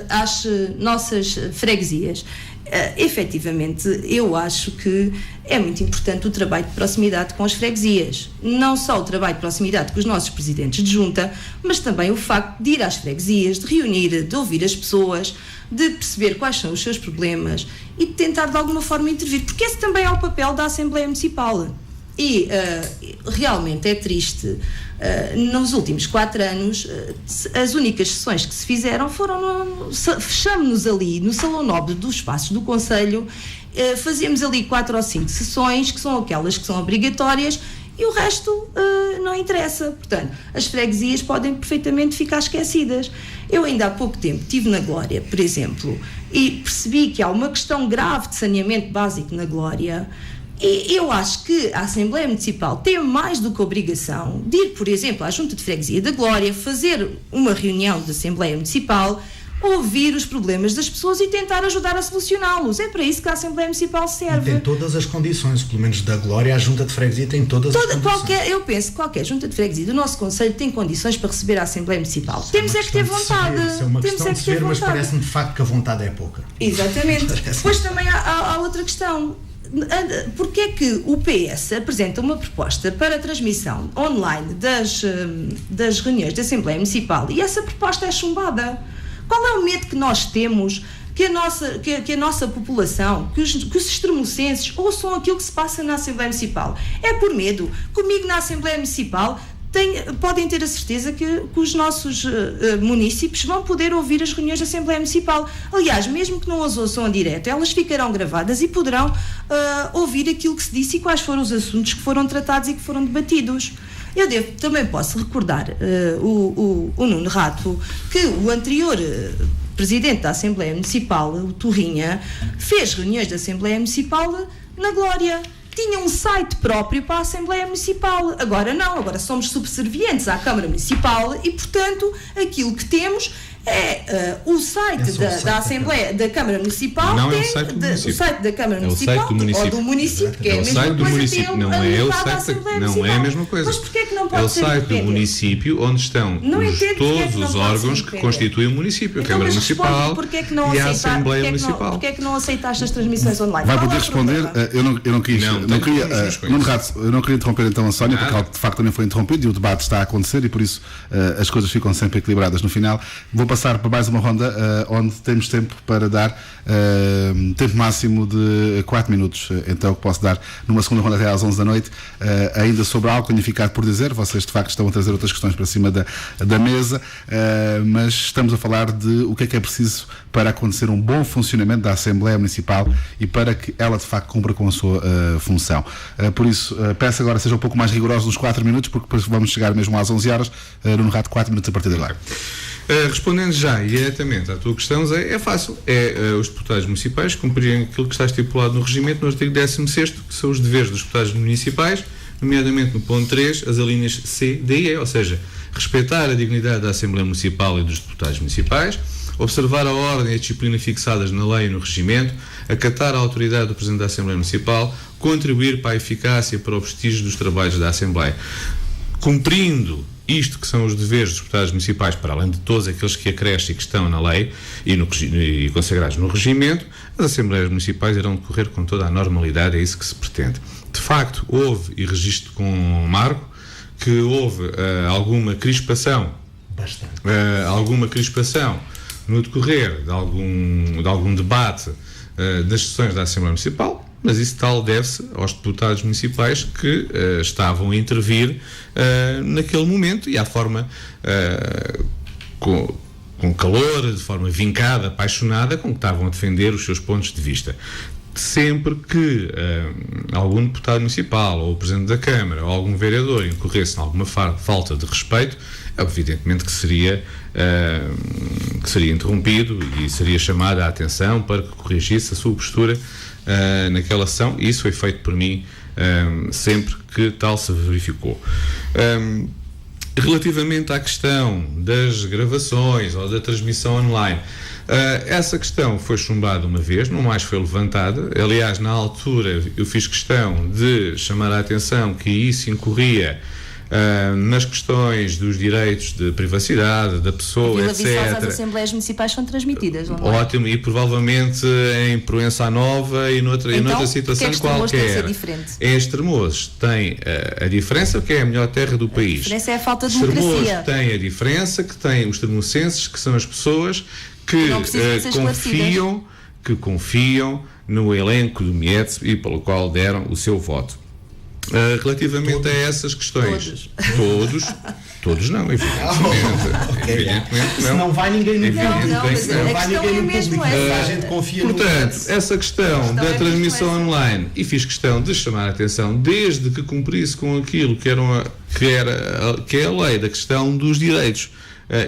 às nossas freguesias, efetivamente, eu acho que é muito importante o trabalho de proximidade com as freguesias. Não só o trabalho de proximidade com os nossos presidentes de junta, mas também o facto de ir às freguesias, de reunir, de ouvir as pessoas, de perceber quais são os seus problemas e de tentar de alguma forma intervir, porque esse também é o papel da Assembleia Municipal. E realmente é triste, nos últimos 4 anos, as únicas sessões que se fizeram foram, fechámos-nos ali no Salão Nobre dos Espaços do Conselho, fazíamos ali 4 ou 5 sessões, que são aquelas que são obrigatórias, e o resto não interessa. Portanto, as freguesias podem perfeitamente ficar esquecidas. Eu ainda há pouco tempo estive na Glória, por exemplo, e percebi que há uma questão grave de saneamento básico na Glória. E eu acho que a Assembleia Municipal tem mais do que a obrigação de ir, por exemplo, à Junta de Freguesia da Glória, fazer uma reunião da Assembleia Municipal, ouvir os problemas das pessoas e tentar ajudar a solucioná-los. É para isso que a Assembleia Municipal serve. E tem todas as condições, pelo menos da Glória, a Junta de Freguesia tem todas as condições. Eu penso que qualquer Junta de Freguesia do nosso Conselho tem condições para receber a Assembleia Municipal. Temos é que ter vontade. Isso é uma questão de se ver, mas parece-me de facto que a vontade é pouca. Exatamente. Depois também há outra questão. Porque é que o PS apresenta uma proposta para a transmissão online das reuniões da Assembleia Municipal e essa proposta é chumbada? Qual é o medo que nós temos que a nossa população, que os extremocenses ouçam aquilo que se passa na Assembleia Municipal? É por medo. Comigo na Assembleia Municipal podem ter a certeza que os nossos munícipes vão poder ouvir as reuniões da Assembleia Municipal. Aliás, mesmo que não as ouçam a direto, elas ficarão gravadas e poderão ouvir aquilo que se disse e quais foram os assuntos que foram tratados e que foram debatidos. Também posso recordar o Nuno Rato, que o anterior presidente da Assembleia Municipal, o Torrinha, fez reuniões da Assembleia Municipal na Glória. Tinha um site próprio para a Assembleia Municipal. Agora não, agora somos subservientes à Câmara Municipal e, portanto, aquilo que temos é o site da Assembleia da Câmara Municipal. Não é o site do município. O site da Câmara Municipal ou do município, que é a mesma coisa. Não é o site, não é a mesma coisa. Mas porquê é que não pode ser? É o site do município onde estão todos os órgãos que constituem o município, a Câmara Municipal e a Assembleia Municipal. Porquê é que não aceitaste as transmissões online? Vai poder responder. Eu não queria interromper então a Sónia, porque ela de facto também foi interrompido e o debate está a acontecer e por isso as coisas ficam sempre equilibradas no final. Vou passar para mais uma ronda onde temos tempo para dar tempo máximo de 4 minutos. Então posso dar numa segunda ronda até às 11 da noite, ainda sobre algo que tenho ficado por dizer. Vocês de facto estão a trazer outras questões para cima da mesa, mas estamos a falar de o que é preciso para acontecer um bom funcionamento da Assembleia Municipal e para que ela de facto cumpra com a sua função. Por isso, peço agora sejam um pouco mais rigorosos nos 4 minutos, porque depois vamos chegar mesmo às 11 horas, no rato 4 minutos a partir de agora. Respondendo já diretamente à tua questão, é fácil. Os deputados municipais cumprirem aquilo que está estipulado no regimento, no artigo 16º, que são os deveres dos deputados municipais, nomeadamente no ponto 3, as alíneas C, D e E, ou seja, respeitar a dignidade da Assembleia Municipal e dos deputados municipais, observar a ordem e a disciplina fixadas na lei e no regimento, acatar a autoridade do Presidente da Assembleia Municipal, contribuir para a eficácia e para o prestígio dos trabalhos da Assembleia. Cumprindo isto que são os deveres dos deputados municipais, para além de todos aqueles que acrescem e que estão na lei e consagrados no regimento, as Assembleias Municipais irão decorrer com toda a normalidade, é isso que se pretende. De facto, houve, e registro com Marco, que houve alguma crispação no decorrer de algum debate das sessões da Assembleia Municipal, mas isso tal deve-se aos deputados municipais que estavam a intervir naquele momento e à forma com calor, de forma vincada, apaixonada, com que estavam a defender os seus pontos de vista. Sempre que algum deputado municipal ou o Presidente da Câmara ou algum vereador incorresse em alguma falta de respeito, evidentemente que seria interrompido e seria chamada a atenção para que corrigisse a sua postura naquela sessão, e isso foi feito por mim sempre que tal se verificou. Relativamente à questão das gravações ou da transmissão online, essa questão foi chumbada uma vez, não mais foi levantada. Aliás, na altura eu fiz questão de chamar a atenção que isso incorria nas questões dos direitos de privacidade da pessoa, etc. As assembleias municipais são transmitidas, não é? Ótimo, e provavelmente em Proença Nova e noutra situação qualquer. Em Estremoz tem a diferença, que é a melhor terra do país. A diferença é a falta de democracia. Estremoz tem a diferença que tem os estremocenses, que são as pessoas que confiam no elenco do Mietz e pelo qual deram o seu voto. Relativamente a essas questões, todos não, evidentemente não. Se não vai ninguém no público. A gente confia no. Portanto, essa questão da transmissão online, e fiz questão de chamar a atenção desde que cumprisse com aquilo que é a lei da questão dos direitos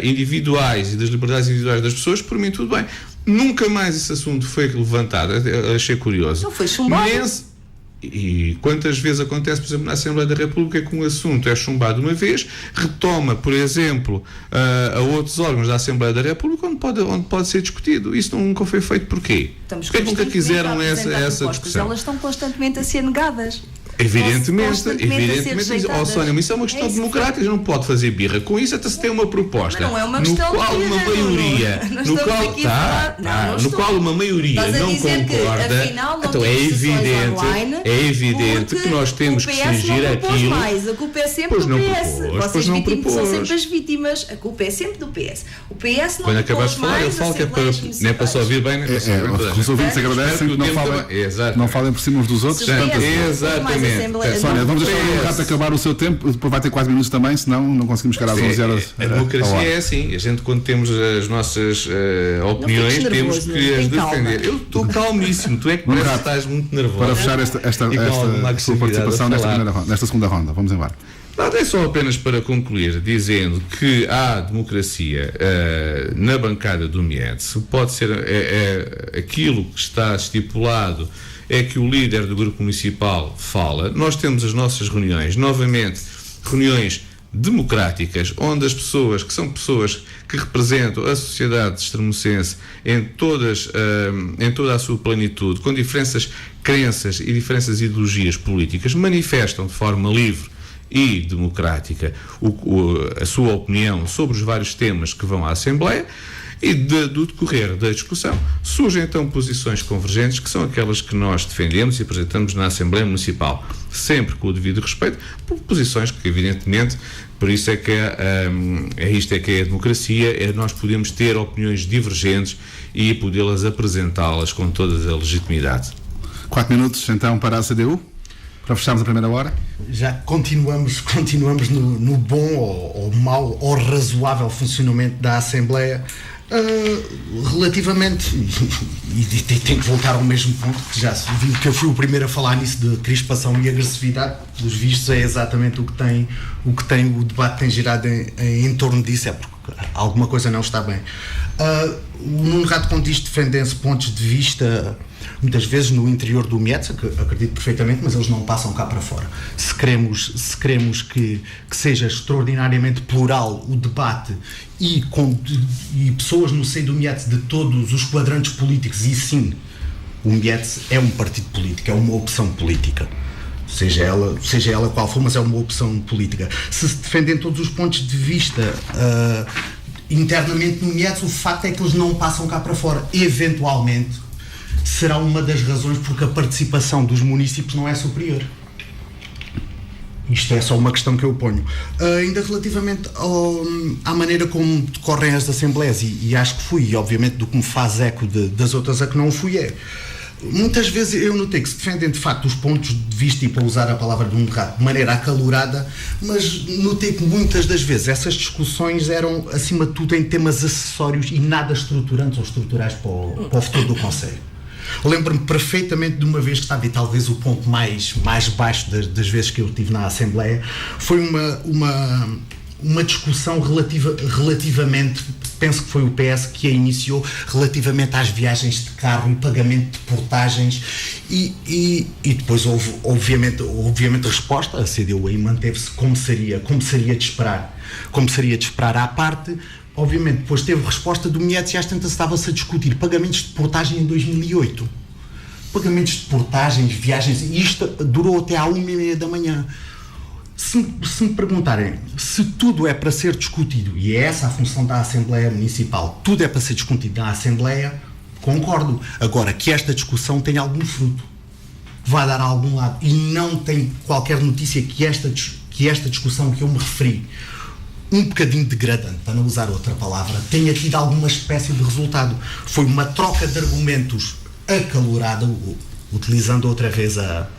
individuais e das liberdades individuais das pessoas, por mim tudo bem. Nunca mais esse assunto foi levantado, achei curioso. Não foi chumbado. E quantas vezes acontece, por exemplo, na Assembleia da República, que um assunto é chumbado uma vez, retoma, por exemplo, a outros órgãos da Assembleia da República onde pode ser discutido. Isso nunca foi feito. Porquê? Porque nunca quiseram essa discussão? Elas estão constantemente a ser negadas. Evidentemente, Sónia, mas isso é uma questão democrática, não pode fazer birra com isso, até se tem uma proposta não é uma questão no qual uma maioria no qual uma maioria não concorda, então é evidente que nós temos que exigir aquilo. A culpa é sempre do PS. Vocês vítimas são sempre as vítimas, a culpa é sempre do PS. O PS não. Quando acabaste de falar, eu falo que nem é para só ouvir bem, os ouvintes agradecem que não falem por cima uns dos outros. Exatamente. Sónia, vamos deixar um rato acabar o seu tempo, depois vai ter 4 minutos também, senão não conseguimos chegar às 11 horas. A democracia é assim, a gente quando temos as nossas opiniões temos que as defender. Eu estou calmíssimo, tu é que parece que estás muito nervoso. Para fechar esta sua participação nesta segunda ronda, vamos embora. Nada, é só apenas para concluir, dizendo que há democracia na bancada do Mietz. Pode ser aquilo que está estipulado, é que o líder do grupo municipal fala. Nós temos as nossas reuniões, novamente, reuniões democráticas, onde as pessoas, que são pessoas que representam a sociedade extremocense em toda a sua plenitude, com diferentes crenças e diferentes ideologias políticas, manifestam de forma livre e democrática a sua opinião sobre os vários temas que vão à Assembleia. E do decorrer da discussão surgem então posições convergentes, que são aquelas que nós defendemos e apresentamos na Assembleia Municipal, sempre com o devido respeito, por posições que evidentemente, por isso é que isto é que é a democracia, nós podemos ter opiniões divergentes e podê-las apresentá-las com toda a legitimidade. 4 minutos então para a CDU, para fecharmos a primeira hora. Já continuamos no bom ou mau ou razoável funcionamento da Assembleia. Relativamente, e tenho que voltar ao mesmo ponto, que já se viu que eu fui o primeiro a falar nisso de crispação e agressividade, pelos vistos é exatamente o que o debate tem girado em torno disso, é porque alguma coisa não está bem. O Nuno Rato, quando diz defendem-se pontos de vista, muitas vezes no interior do Mietz, acredito perfeitamente, mas eles não passam cá para fora. Se queremos que seja extraordinariamente plural o debate e pessoas no seio do Mietz de todos os quadrantes políticos, e sim, o Mietz é um partido político, é uma opção política. Seja ela qual for, mas é uma opção política. Se defendem todos os pontos de vista internamente no Mietz, o facto é que eles não passam cá para fora. Eventualmente será uma das razões porque a participação dos municípios não é superior. Isto é só uma questão que eu ponho. Ainda relativamente à maneira como decorrem as assembleias, e acho que fui, e obviamente do que me faz eco das outras a que não fui, muitas vezes eu notei que se defendem de facto os pontos de vista, e para usar a palavra de um rato, de maneira acalorada, mas notei que muitas das vezes essas discussões eram acima de tudo em temas acessórios e nada estruturantes ou estruturais para o futuro do Conselho. Lembro-me perfeitamente de uma vez que estava, e talvez o ponto mais baixo das vezes que eu estive na Assembleia, foi uma discussão relativamente, penso que foi o PS que a iniciou, relativamente às viagens de carro e pagamento de portagens, e depois houve obviamente a resposta, a CDU aí manteve-se como seria de esperar à parte. Obviamente depois teve resposta do Mietes e às tantas estava-se a discutir pagamentos de portagem em 2008. Pagamentos de portagens, viagens, e isto durou até à 1h30 da manhã. Se me perguntarem se tudo é para ser discutido, e é essa a função da Assembleia Municipal, tudo é para ser discutido na Assembleia, concordo. Agora, que esta discussão tenha algum fruto, vai dar a algum lado, e não tem qualquer notícia que esta discussão que eu me referi, um bocadinho degradante, para não usar outra palavra, tenha tido alguma espécie de resultado. Foi uma troca de argumentos acalorada, utilizando outra vez a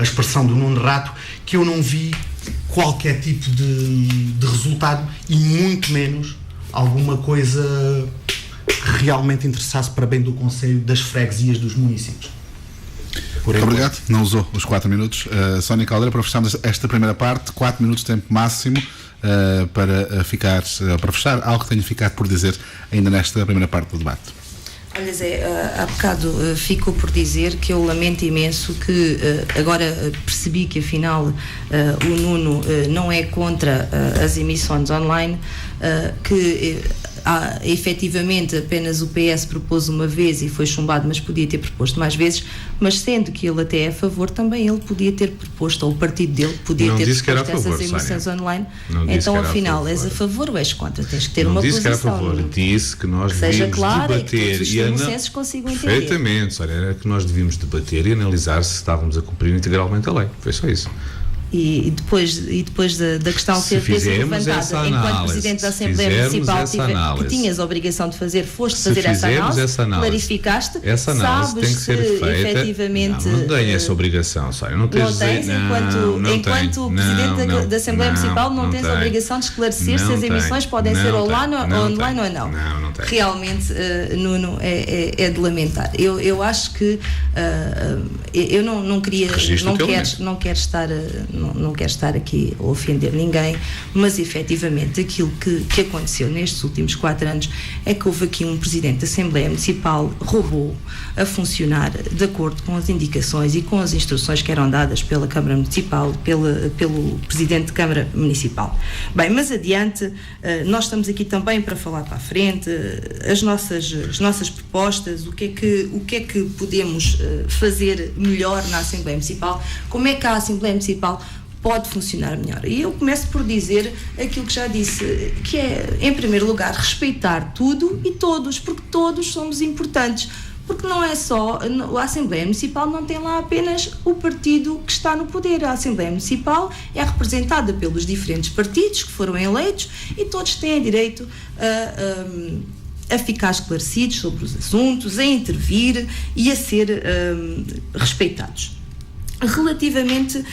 expressão do Nuno Rato, que eu não vi qualquer tipo de resultado, e muito menos alguma coisa que realmente interessasse para bem do Conselho, das freguesias, dos municípios. Muito obrigado. Não usou os 4 minutos. Sónia Caldeira, para fecharmos esta primeira parte, 4 minutos de tempo máximo para fechar algo que tenha ficado por dizer ainda nesta primeira parte do debate. Olha, Zé, há bocado ficou por dizer que eu lamento imenso que agora percebi que afinal o Nuno não é contra as emissões online, que efetivamente apenas o PS propôs uma vez e foi chumbado, mas podia ter proposto mais vezes, mas sendo que ele até é a favor, também ele podia ter proposto, ou o partido dele podia ter proposto essas emissões online. Então afinal, és a favor ou és contra? Tens que ter uma posição. Não disse que era a favor, disse que nós devíamos debater e os consigam entender. Perfeitamente, era que nós devíamos debater e analisar se estávamos a cumprir integralmente a lei, foi só isso. E depois da questão ser levantada enquanto Presidente da Assembleia Municipal que tinhas a obrigação de fazer, foste fazer essa análise, clarificaste, essa análise tem que ser feita. Efetivamente, não tenho essa obrigação, Sónia, não tens enquanto Presidente da Assembleia Municipal não tens a obrigação de esclarecer se as emissões podem ser online ou não. Não tem. Realmente, Nuno, é de lamentar. Eu acho que eu não quero estar aqui a ofender ninguém, mas efetivamente aquilo que aconteceu nestes últimos 4 anos é que houve aqui um Presidente da Assembleia Municipal roubou a funcionar de acordo com as indicações e com as instruções que eram dadas pela Câmara Municipal, pelo Presidente de Câmara Municipal. Bem, mas adiante, nós estamos aqui também para falar para a frente, as nossas propostas, o que é que podemos fazer melhor na Assembleia Municipal, como é que a Assembleia Municipal pode funcionar melhor. E eu começo por dizer aquilo que já disse, que é, em primeiro lugar, respeitar tudo e todos, porque todos somos importantes. Porque não é só, a Assembleia Municipal não tem lá apenas o partido que está no poder. A Assembleia Municipal é representada pelos diferentes partidos que foram eleitos e todos têm direito a ficar esclarecidos sobre os assuntos, a intervir e a ser respeitados. Relativamente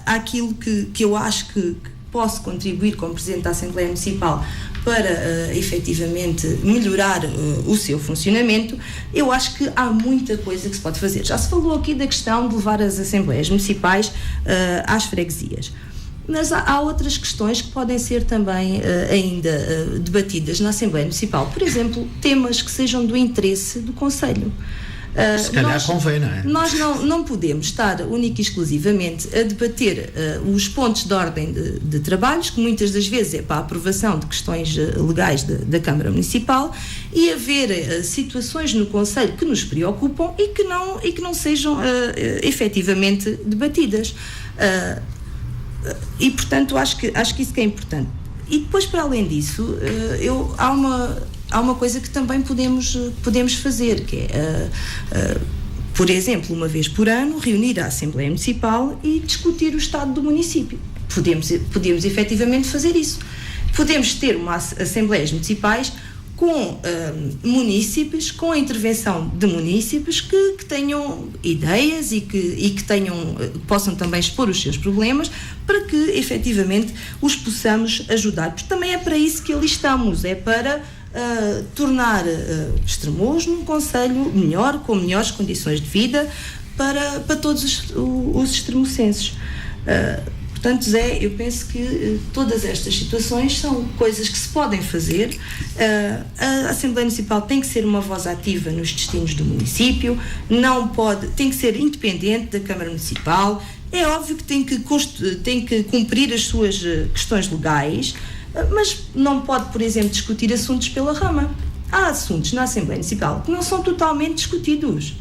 àquilo que eu acho que posso contribuir como Presidente da Assembleia Municipal para efetivamente melhorar o seu funcionamento, eu acho que há muita coisa que se pode fazer. Já se falou aqui da questão de levar as Assembleias Municipais às freguesias. Mas há outras questões que podem ser também ainda debatidas na Assembleia Municipal. Por exemplo, temas que sejam do interesse do Conselho. Se calhar convém, não é? Nós não podemos estar única e exclusivamente a debater os pontos de ordem de trabalhos, que muitas das vezes é para a aprovação de questões legais da Câmara Municipal, e haver situações no Conselho que nos preocupam e que não sejam efetivamente debatidas. E, portanto, acho que isso que é importante. E depois, para além disso, há uma coisa que também podemos fazer, que é, por exemplo, uma vez por ano, reunir a Assembleia Municipal e discutir o estado do município. Podemos efetivamente fazer isso. Podemos ter Assembleias Municipais com munícipes, com a intervenção de munícipes que tenham ideias e que possam também expor os seus problemas, para que efetivamente os possamos ajudar, porque também é para isso que ali estamos, é para tornar Estremoz num concelho melhor, com melhores condições de vida para todos os extremocenses. Portanto, Zé, eu penso que todas estas situações são coisas que se podem fazer. A Assembleia Municipal tem que ser uma voz ativa nos destinos do município, tem que ser independente da Câmara Municipal. É óbvio que tem que cumprir as suas questões legais, mas não pode, por exemplo, discutir assuntos pela rama. Há assuntos na Assembleia Municipal que não são totalmente discutidos,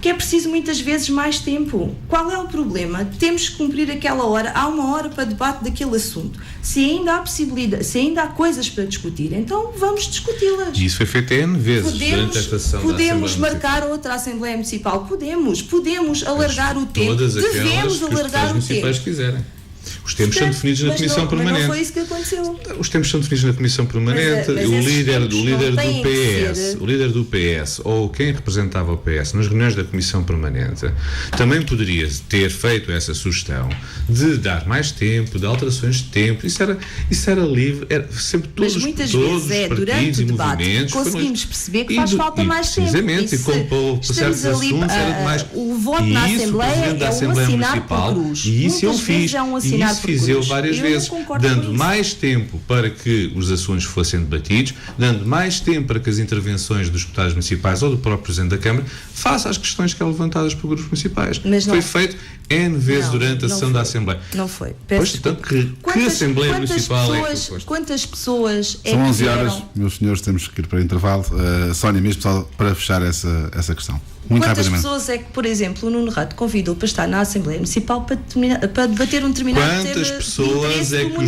que é preciso muitas vezes mais tempo. Qual é o problema? Temos que cumprir aquela hora, há uma hora para debate daquele assunto. Se ainda há possibilidade, se ainda há coisas para discutir, então vamos discuti-las. E isso foi feito N vezes durante esta sessão. Podemos marcar outra Assembleia Municipal, podemos alargar o tempo, devemos alargar o tempo. Municipais quiserem. Os tempos são definidos na Comissão Permanente. Mas não foi isso que aconteceu. Os tempos são definidos na Comissão Permanente. O líder do PS, ou quem representava o PS nas reuniões da Comissão Permanente, também poderia ter feito essa sugestão de dar mais tempo, de alterações de tempo. Isso era livre. Era sempre todos os partidos e movimentos. Conseguimos perceber que faz falta mais tempo. Precisamente, e como para certos assuntos era de mais. O voto na Assembleia é um assinar por cruz. E isso eu fiz. E isso fiz eu várias vezes, dando mais tempo para que os assuntos fossem debatidos, dando mais tempo para que as intervenções dos deputados municipais ou do próprio Presidente da Câmara façam as questões que eram levantadas por grupos municipais. Foi feito N vezes durante a sessão da Assembleia. Não foi. Pois, portanto, que Assembleia Municipal é que quantas pessoas São 11 horas, meus senhores, temos que ir para o intervalo. Sónia, mesmo só para fechar essa questão. Muito Quantas rapidamente. pessoas é que, por exemplo, o Nuno Rato convidou para estar na Assembleia Municipal para debater um determinado tema? Quantas pessoas é que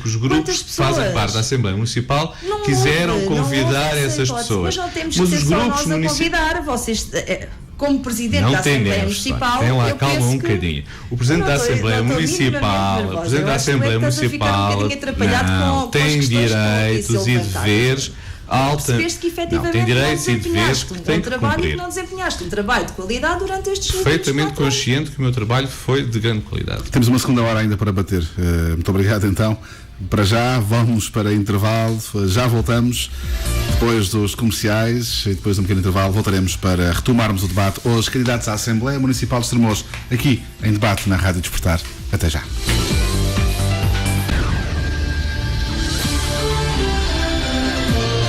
os grupos que fazem parte da Assembleia Municipal quiseram convidar essas pessoas? Mas não temos que ser só nós a convidar. Vocês, como Presidente da Assembleia Municipal, tem lá, calma um bocadinho. O Presidente da Assembleia Municipal, tem direitos e deveres. Percebeste que efetivamente tem direitos e deveres que tem que cumprir. Não desempenhaste um trabalho de qualidade durante estes perfeitamente consciente que o meu trabalho foi de grande qualidade. Temos uma segunda hora ainda para bater. Muito obrigado então. Para já, vamos para intervalo. Já voltamos depois dos comerciais e depois de um pequeno intervalo voltaremos para retomarmos o debate. Os candidatos à Assembleia Municipal de Estremoz, aqui em debate na Rádio Despertar. Até já.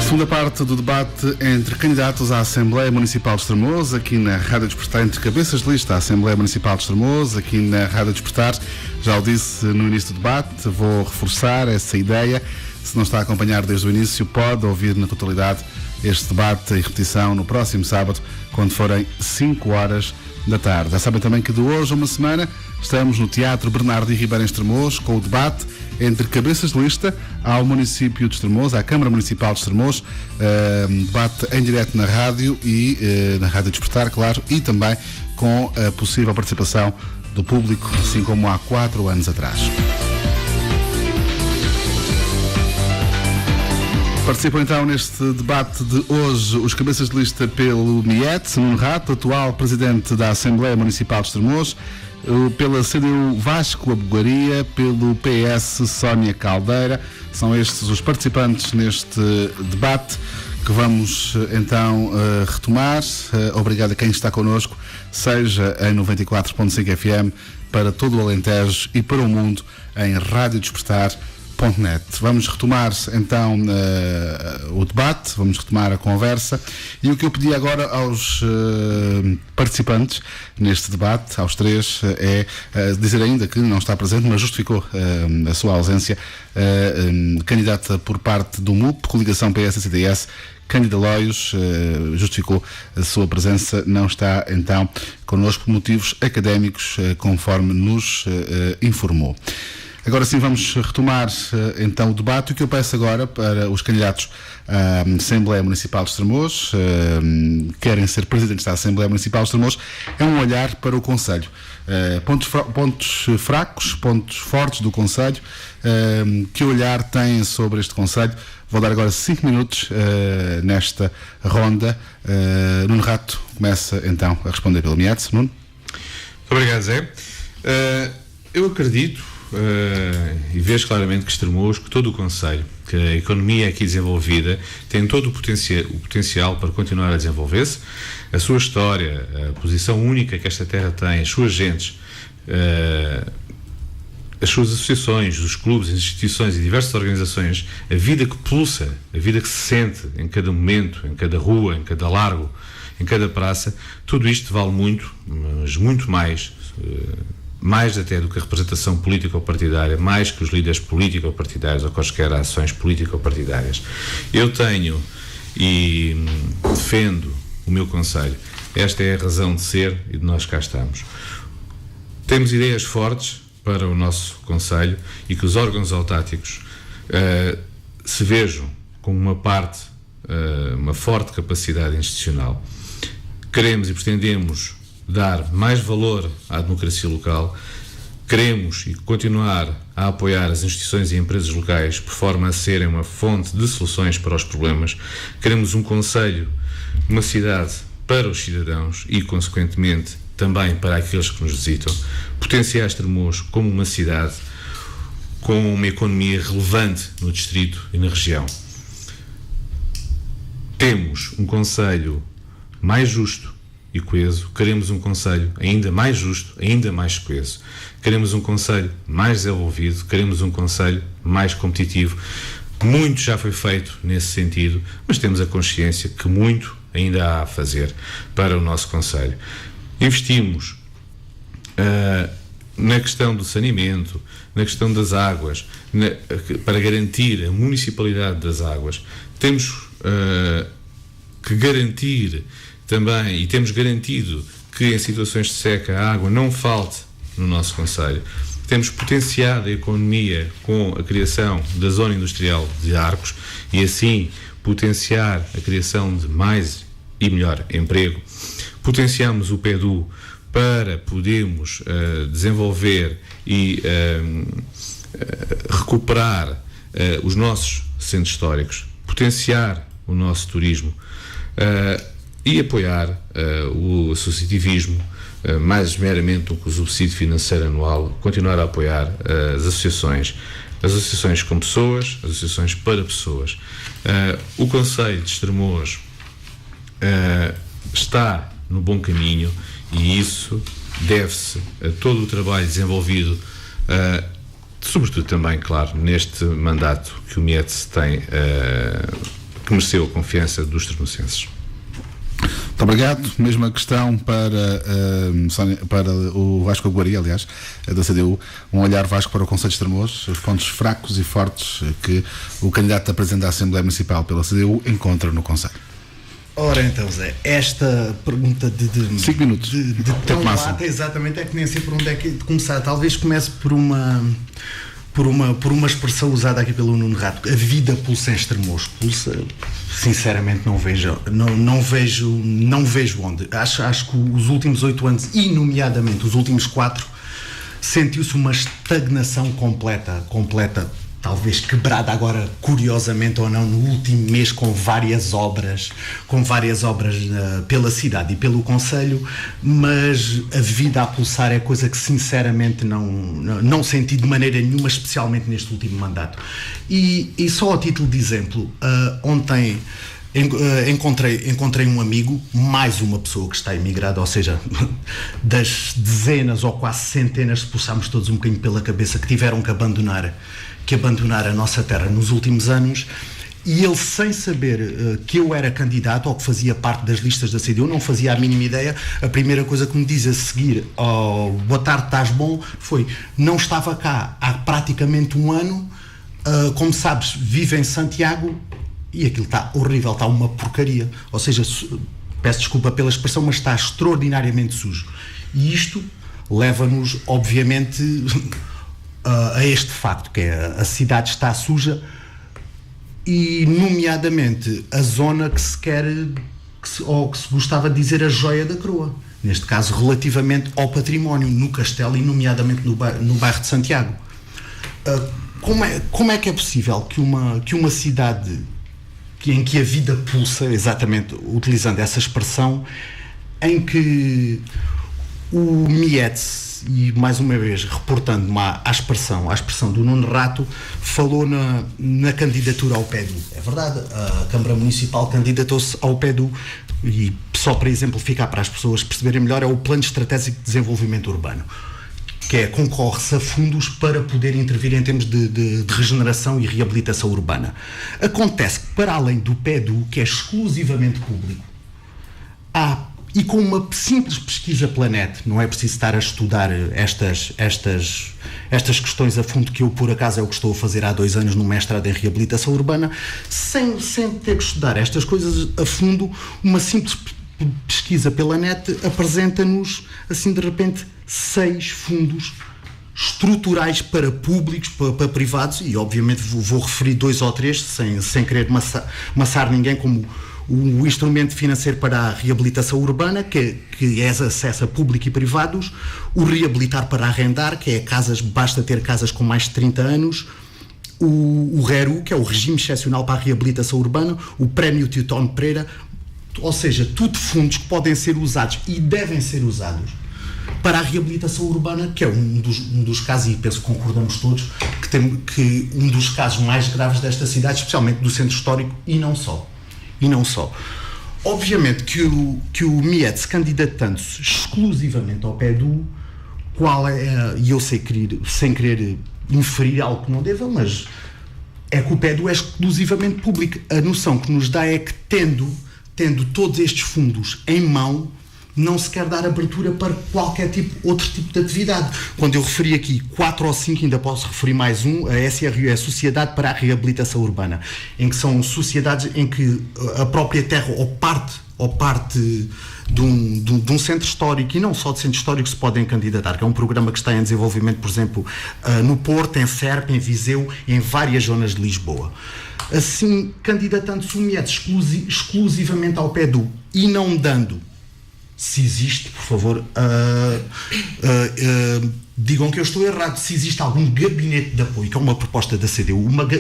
Segunda parte do debate entre candidatos à Assembleia Municipal de Estremoz, aqui na Rádio Despertar, entre cabeças de lista à Assembleia Municipal de Estremoz, aqui na Rádio Despertar. Já o disse no início do debate, vou reforçar essa ideia. Se não está a acompanhar desde o início, pode ouvir na totalidade este debate em repetição no próximo sábado, quando forem 5 horas da tarde. Já sabem também que de hoje a uma semana estamos no Teatro Bernardo e Ribeiro em Estremoz com o debate entre cabeças de lista ao município de Estremoz, à Câmara Municipal de Estremoz, debate em direto na rádio e na Rádio Despertar, claro, e também com a possível participação do público, assim como há 4 anos atrás. Participam então neste debate de hoje os cabeças de lista pelo MIET, Nuno Rato, atual Presidente da Assembleia Municipal de Estremoz, pela CDU Vasco Abogaria, pelo PS Sónia Caldeira. São estes os participantes neste debate que vamos então retomar. Obrigado a quem está connosco, seja em 94.5 FM, para todo o Alentejo e para o mundo em radiodespertar.net. Vamos retomar então o debate, vamos retomar a conversa, e o que eu pedi agora aos participantes neste debate, aos 3, é dizer ainda que não está presente, mas justificou a sua ausência, candidata por parte do MUP, coligação PS-CDS, Cândida Loios, justificou a sua presença, não está então connosco por motivos académicos, conforme nos informou. Agora sim vamos retomar então o debate. O que eu peço agora para os candidatos à Assembleia Municipal de Estremoz, querem ser presidentes da Assembleia Municipal de Estremoz, é um olhar para o Conselho. Pontos fracos, pontos fortes do Conselho, que olhar têm sobre este Conselho? Vou dar agora 5 minutos nesta ronda. Nuno Rato começa então a responder pelo MIET. Nuno? Obrigado, Zé. Eu acredito e vejo claramente que Estremoz, que todo o Conselho, que a economia aqui desenvolvida tem todo o potencial para continuar a desenvolver-se. A sua história, a posição única que esta terra tem, as suas gentes, as suas associações, os clubes, as instituições e diversas organizações, a vida que pulsa, a vida que se sente em cada momento, em cada rua, em cada largo, em cada praça, tudo isto vale muito, mas muito mais até do que a representação política ou partidária, mais que os líderes políticos ou partidários ou quaisquer ações políticas ou partidárias. Eu tenho e defendo o meu conselho. Esta é a razão de ser e de nós cá estamos. Temos ideias fortes para o nosso conselho e que os órgãos autáticos se vejam como uma forte capacidade institucional. Queremos e pretendemos dar mais valor à democracia local, queremos e continuar a apoiar as instituições e empresas locais por forma a serem uma fonte de soluções para os problemas. Queremos um concelho, uma cidade para os cidadãos e, consequentemente, também para aqueles que nos visitam. Potenciar Estremoz como uma cidade com uma economia relevante no distrito e na região. Temos um concelho mais justo e coeso, queremos um concelho ainda mais justo, ainda mais coeso. Queremos um concelho mais desenvolvido, queremos um concelho mais competitivo. Muito já foi feito nesse sentido, mas temos a consciência que muito ainda há a fazer para o nosso concelho. Investimos na questão do saneamento, na questão das águas, para garantir a municipalidade das águas. Temos que garantir também, e temos garantido que em situações de seca a água não falte no nosso concelho. Temos potenciado a economia com a criação da zona industrial de Arcos e assim potenciar a criação de mais e melhor emprego. Potenciamos o PEDU para podermos desenvolver e recuperar os nossos centros históricos, potenciar o nosso turismo e apoiar o associativismo, mais meramente do que o subsídio financeiro anual, continuar a apoiar as associações com pessoas, as associações para pessoas. O Conselho de Estremoz está no bom caminho e isso deve-se a todo o trabalho desenvolvido, sobretudo também, claro, neste mandato que o Mietz tem, que mereceu a confiança dos estremocenses. Muito obrigado. Mesma questão para o Vasco Aguaria, aliás, da CDU. Um olhar, Vasco, para o Conselho de Estremoz, os pontos fracos e fortes que o candidato a presidente da Assembleia Municipal pela CDU encontra no Conselho. Ora então, Zé, esta pergunta de 5 minutos de tão lata, exatamente, é que nem sei por onde é que de começar. Talvez comece por uma expressão usada aqui pelo Nuno Rato: a vida pulsa em Estremoz. Pulsa, sinceramente não vejo onde. Acho que os últimos 8 anos, e nomeadamente os últimos 4, sentiu-se uma estagnação completa, talvez quebrada agora, curiosamente ou não, no último mês, com várias obras pela cidade e pelo concelho, mas a vida a pulsar é coisa que sinceramente não senti de maneira nenhuma, especialmente neste último mandato. E só a título de exemplo, ontem encontrei um amigo, mais uma pessoa que está emigrada, ou seja, das dezenas ou quase centenas, pulsámos todos um bocadinho pela cabeça, que tiveram que abandonar a nossa terra nos últimos anos, e ele, sem saber que eu era candidato ou que fazia parte das listas da CDU, não fazia a mínima ideia, a primeira coisa que me diz a seguir ao "boa tarde, estás bom?" foi: não estava cá há praticamente um ano, como sabes, vive em Santiago e aquilo está horrível, está uma porcaria, ou seja, peço desculpa pela expressão, mas está extraordinariamente sujo. E isto leva-nos, obviamente, a este facto, que é a cidade está suja, e nomeadamente a zona que se quer, ou que se gostava de dizer a joia da coroa, neste caso relativamente ao património, no Castelo e nomeadamente no bairro de Santiago. Como é que é possível que uma cidade em que a vida pulsa, exatamente utilizando essa expressão, em que o Mietz, e mais uma vez reportando-me à expressão do Nuno Rato, falou na candidatura ao PEDU. É verdade, a Câmara Municipal candidatou-se ao PEDU, e só para exemplificar, para as pessoas perceberem melhor, é o Plano Estratégico de Desenvolvimento Urbano, que é concorre-se a fundos para poder intervir em termos de regeneração e reabilitação urbana. Acontece que, para além do PEDU, que é exclusivamente público, e com uma simples pesquisa pela net, não é preciso estar a estudar estas questões a fundo, que eu, por acaso, é o que estou a fazer há 2 anos no mestrado em reabilitação urbana, sem ter que estudar estas coisas a fundo, uma simples pesquisa pela net apresenta-nos, assim, de repente, 6 fundos estruturais para públicos, para privados, e obviamente vou referir 2 ou 3, sem querer maçar ninguém, como o instrumento financeiro para a reabilitação urbana, que é acesso a público e privados, o reabilitar para arrendar, que é casas, basta ter casas com mais de 30 anos, o RERU, que é o regime excepcional para a reabilitação urbana, o prémio Teotónio Pereira, ou seja, tudo fundos que podem ser usados e devem ser usados para a reabilitação urbana, que é um dos casos, e penso que concordamos todos, que um dos casos mais graves desta cidade, especialmente do centro histórico, e não só. Obviamente que o MIET, se candidatando-se exclusivamente ao PEDU, e eu sem querer inferir algo que não deva, mas é que o PEDU é exclusivamente público. A noção que nos dá é que, tendo todos estes fundos em mão, não se quer dar abertura para qualquer outro tipo de atividade. Quando eu referi aqui 4 ou 5, ainda posso referir mais um, a SRU, é a Sociedade para a Reabilitação Urbana, em que são sociedades em que a própria terra ou parte de um centro histórico, e não só de centro histórico, se podem candidatar, que é um programa que está em desenvolvimento, por exemplo, no Porto, em Serpa, em Viseu, em várias zonas de Lisboa. Assim, candidatando-se o MIET exclusivamente ao PEDU e não dando, se existe, por favor, digam que eu estou errado, se existe algum gabinete de apoio, que é uma proposta da CDU,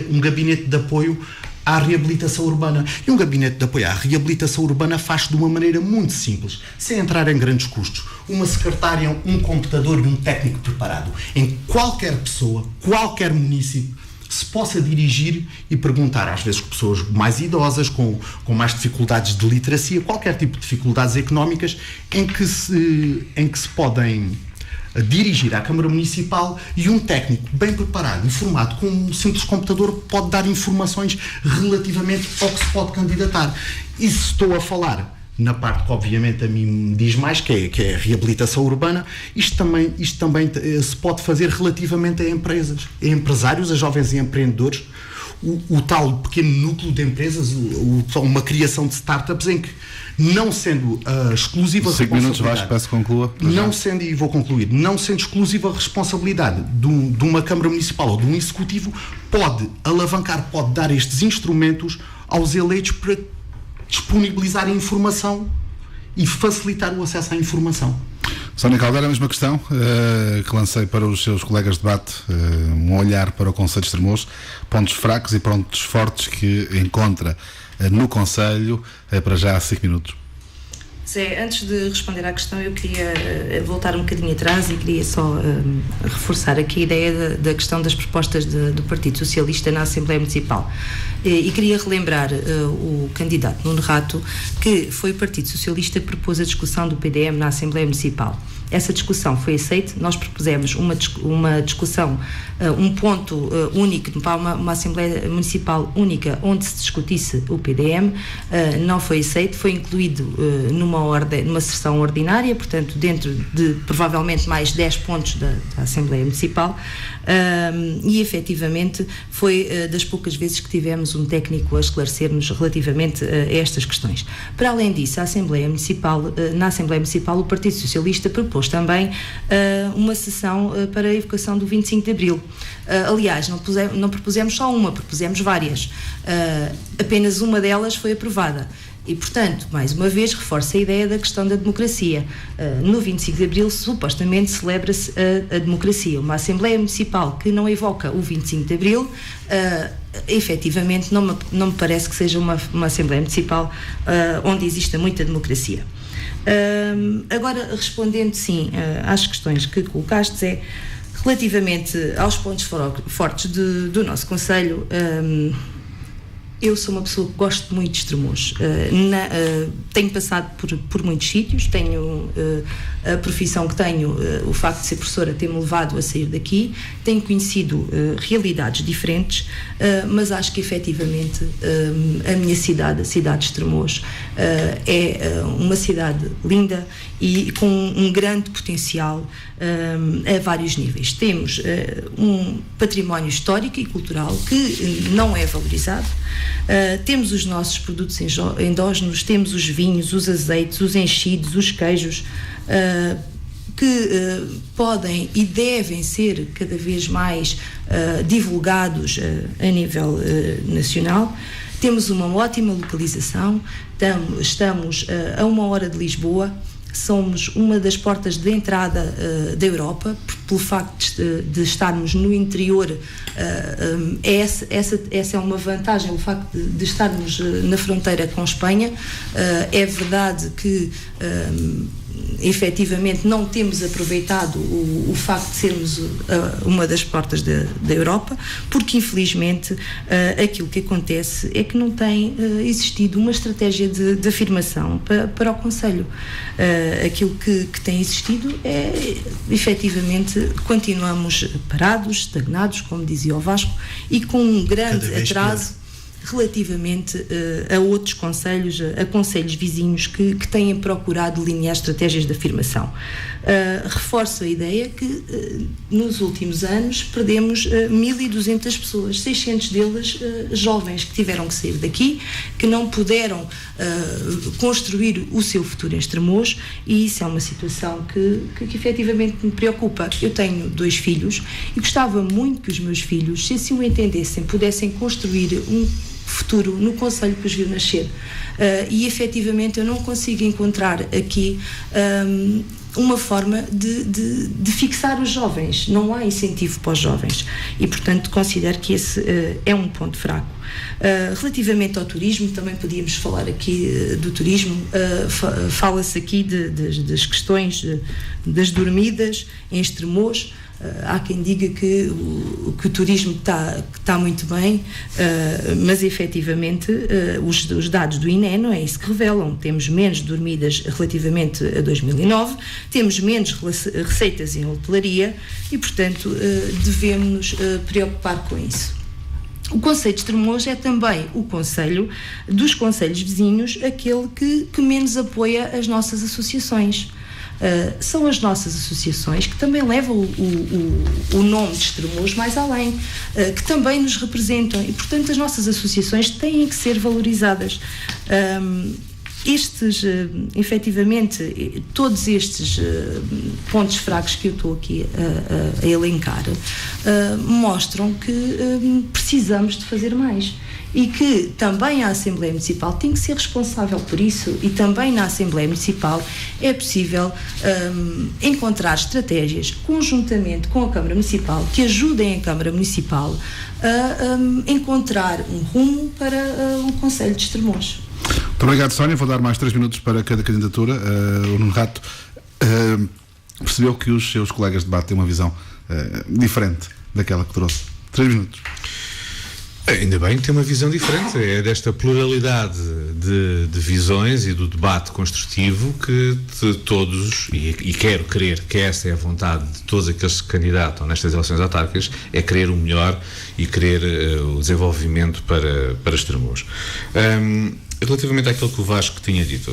um gabinete de apoio à reabilitação urbana. E um gabinete de apoio à reabilitação urbana faz-se de uma maneira muito simples, sem entrar em grandes custos. Uma secretária, um computador e um técnico preparado, em qualquer pessoa, qualquer município, se possa dirigir e perguntar, às vezes pessoas mais idosas, com mais dificuldades de literacia, qualquer tipo de dificuldades económicas, em que se podem dirigir à Câmara Municipal, e um técnico bem preparado, informado, com um simples computador, pode dar informações relativamente ao que se pode candidatar. E se estou a falar na parte que obviamente a mim me diz mais, que é a reabilitação urbana, isto também se pode fazer relativamente a empresas, a empresários, a jovens e empreendedores, o tal pequeno núcleo de empresas, uma criação de startups, em que, não sendo exclusiva a responsabilidade... 5 minutos, Vasco, peço que conclua. E vou concluir, não sendo exclusiva a responsabilidade de uma Câmara Municipal ou de um Executivo, pode alavancar, pode dar estes instrumentos aos eleitos para disponibilizar a informação e facilitar o acesso à informação. Sónia Caldeira, a mesma questão que lancei para os seus colegas de debate, um olhar para o Conselho de Estremoz, pontos fracos e pontos fortes que encontra no Conselho, para já há 5 minutos. Zé, antes de responder à questão, eu queria voltar um bocadinho atrás e queria só reforçar aqui a ideia da questão das propostas do Partido Socialista na Assembleia Municipal. E queria relembrar o candidato Nuno Rato, que foi o Partido Socialista que propôs a discussão do PDM na Assembleia Municipal. Essa discussão foi aceita, nós propusemos uma discussão, um ponto único para uma Assembleia Municipal única onde se discutisse o PDM, não foi aceito, foi incluído numa sessão ordinária, portanto dentro de provavelmente mais 10 pontos da Assembleia Municipal, e efetivamente foi das poucas vezes que tivemos um técnico a esclarecer-nos relativamente a estas questões. Para além disso, na Assembleia Municipal o Partido Socialista propôs também uma sessão para a evocação do 25 de Abril. Aliás, não propusemos só uma, propusemos várias. Apenas uma delas foi aprovada. E, portanto, mais uma vez, reforça a ideia da questão da democracia. No 25 de Abril, supostamente, celebra-se a democracia. Uma Assembleia Municipal que não evoca o 25 de Abril, efetivamente, não me parece que seja uma Assembleia Municipal onde exista muita democracia. Agora, respondendo, sim, às questões que colocaste, é relativamente aos pontos fortes do nosso Conselho. Eu sou uma pessoa que gosto muito de Estremoz. Tenho passado por muitos sítios, tenho a profissão que tenho, o facto de ser professora tem-me levado a sair daqui, tenho conhecido realidades diferentes, mas acho que efetivamente a minha cidade, a cidade de Estremoz, é uma cidade linda e com um grande potencial a vários níveis. Temos um património histórico e cultural que não é valorizado, temos os nossos produtos endógenos, temos os vinhos, os azeites, os enchidos, os queijos, que podem e devem ser cada vez mais divulgados a nível nacional. Temos uma ótima localização, estamos a 1 hora de Lisboa, somos uma das portas de entrada da Europa, pelo facto de estarmos no interior. Essa é uma vantagem, o facto de estarmos na fronteira com Espanha. É verdade que efetivamente não temos aproveitado o facto de sermos uma das portas da Europa, porque infelizmente aquilo que acontece é que não tem existido uma estratégia de afirmação para o Conselho. Aquilo que tem existido é, efetivamente, continuamos parados, estagnados, como dizia o Vasco, e com um grande atraso relativamente a outros concelhos, a concelhos vizinhos que têm procurado delinear estratégias de afirmação. Reforço a ideia que nos últimos anos perdemos 1.200 pessoas, 600 delas jovens que tiveram que sair daqui, que não puderam construir o seu futuro em Estremoz, e isso é uma situação que efetivamente me preocupa. Eu tenho 2 filhos e gostava muito que os meus filhos, se assim o entendessem, pudessem construir um futuro no concelho que os viu nascer, e efetivamente eu não consigo encontrar aqui uma forma de fixar os jovens. Não há incentivo para os jovens e, portanto, considero que esse é um ponto fraco. Relativamente ao turismo, também podíamos falar aqui do turismo. Fala-se aqui das questões das dormidas em Estremoz. Há quem diga que o turismo está muito bem, mas efetivamente os dados do INE não é isso que revelam. Temos menos dormidas relativamente a 2009, temos menos receitas em hotelaria e, portanto, devemos nos preocupar com isso. O Concelho de Estremoz é também o concelho dos concelhos vizinhos, aquele que menos apoia as nossas associações. São as nossas associações que também levam o nome de Estremoz mais além, que também nos representam, e portanto as nossas associações têm que ser valorizadas. Efetivamente, todos estes pontos fracos que eu estou aqui a elencar mostram que precisamos de fazer mais. E que também a Assembleia Municipal tem que ser responsável por isso, e também na Assembleia Municipal é possível encontrar estratégias conjuntamente com a Câmara Municipal que ajudem a Câmara Municipal a encontrar um rumo para o Concelho de Estremoz. Muito obrigado, Sónia. Vou dar mais 3 minutos para cada candidatura. O Nuno Rato percebeu que os seus colegas de debate têm uma visão diferente daquela que trouxe. 3 minutos. Ainda bem que tem uma visão diferente, é desta pluralidade de visões e do debate construtivo que todos, e quero crer que essa é a vontade de todos aqueles que se candidatam nestas eleições autárquicas, é querer o melhor e querer o desenvolvimento para Estremoz. Relativamente àquilo que o Vasco tinha dito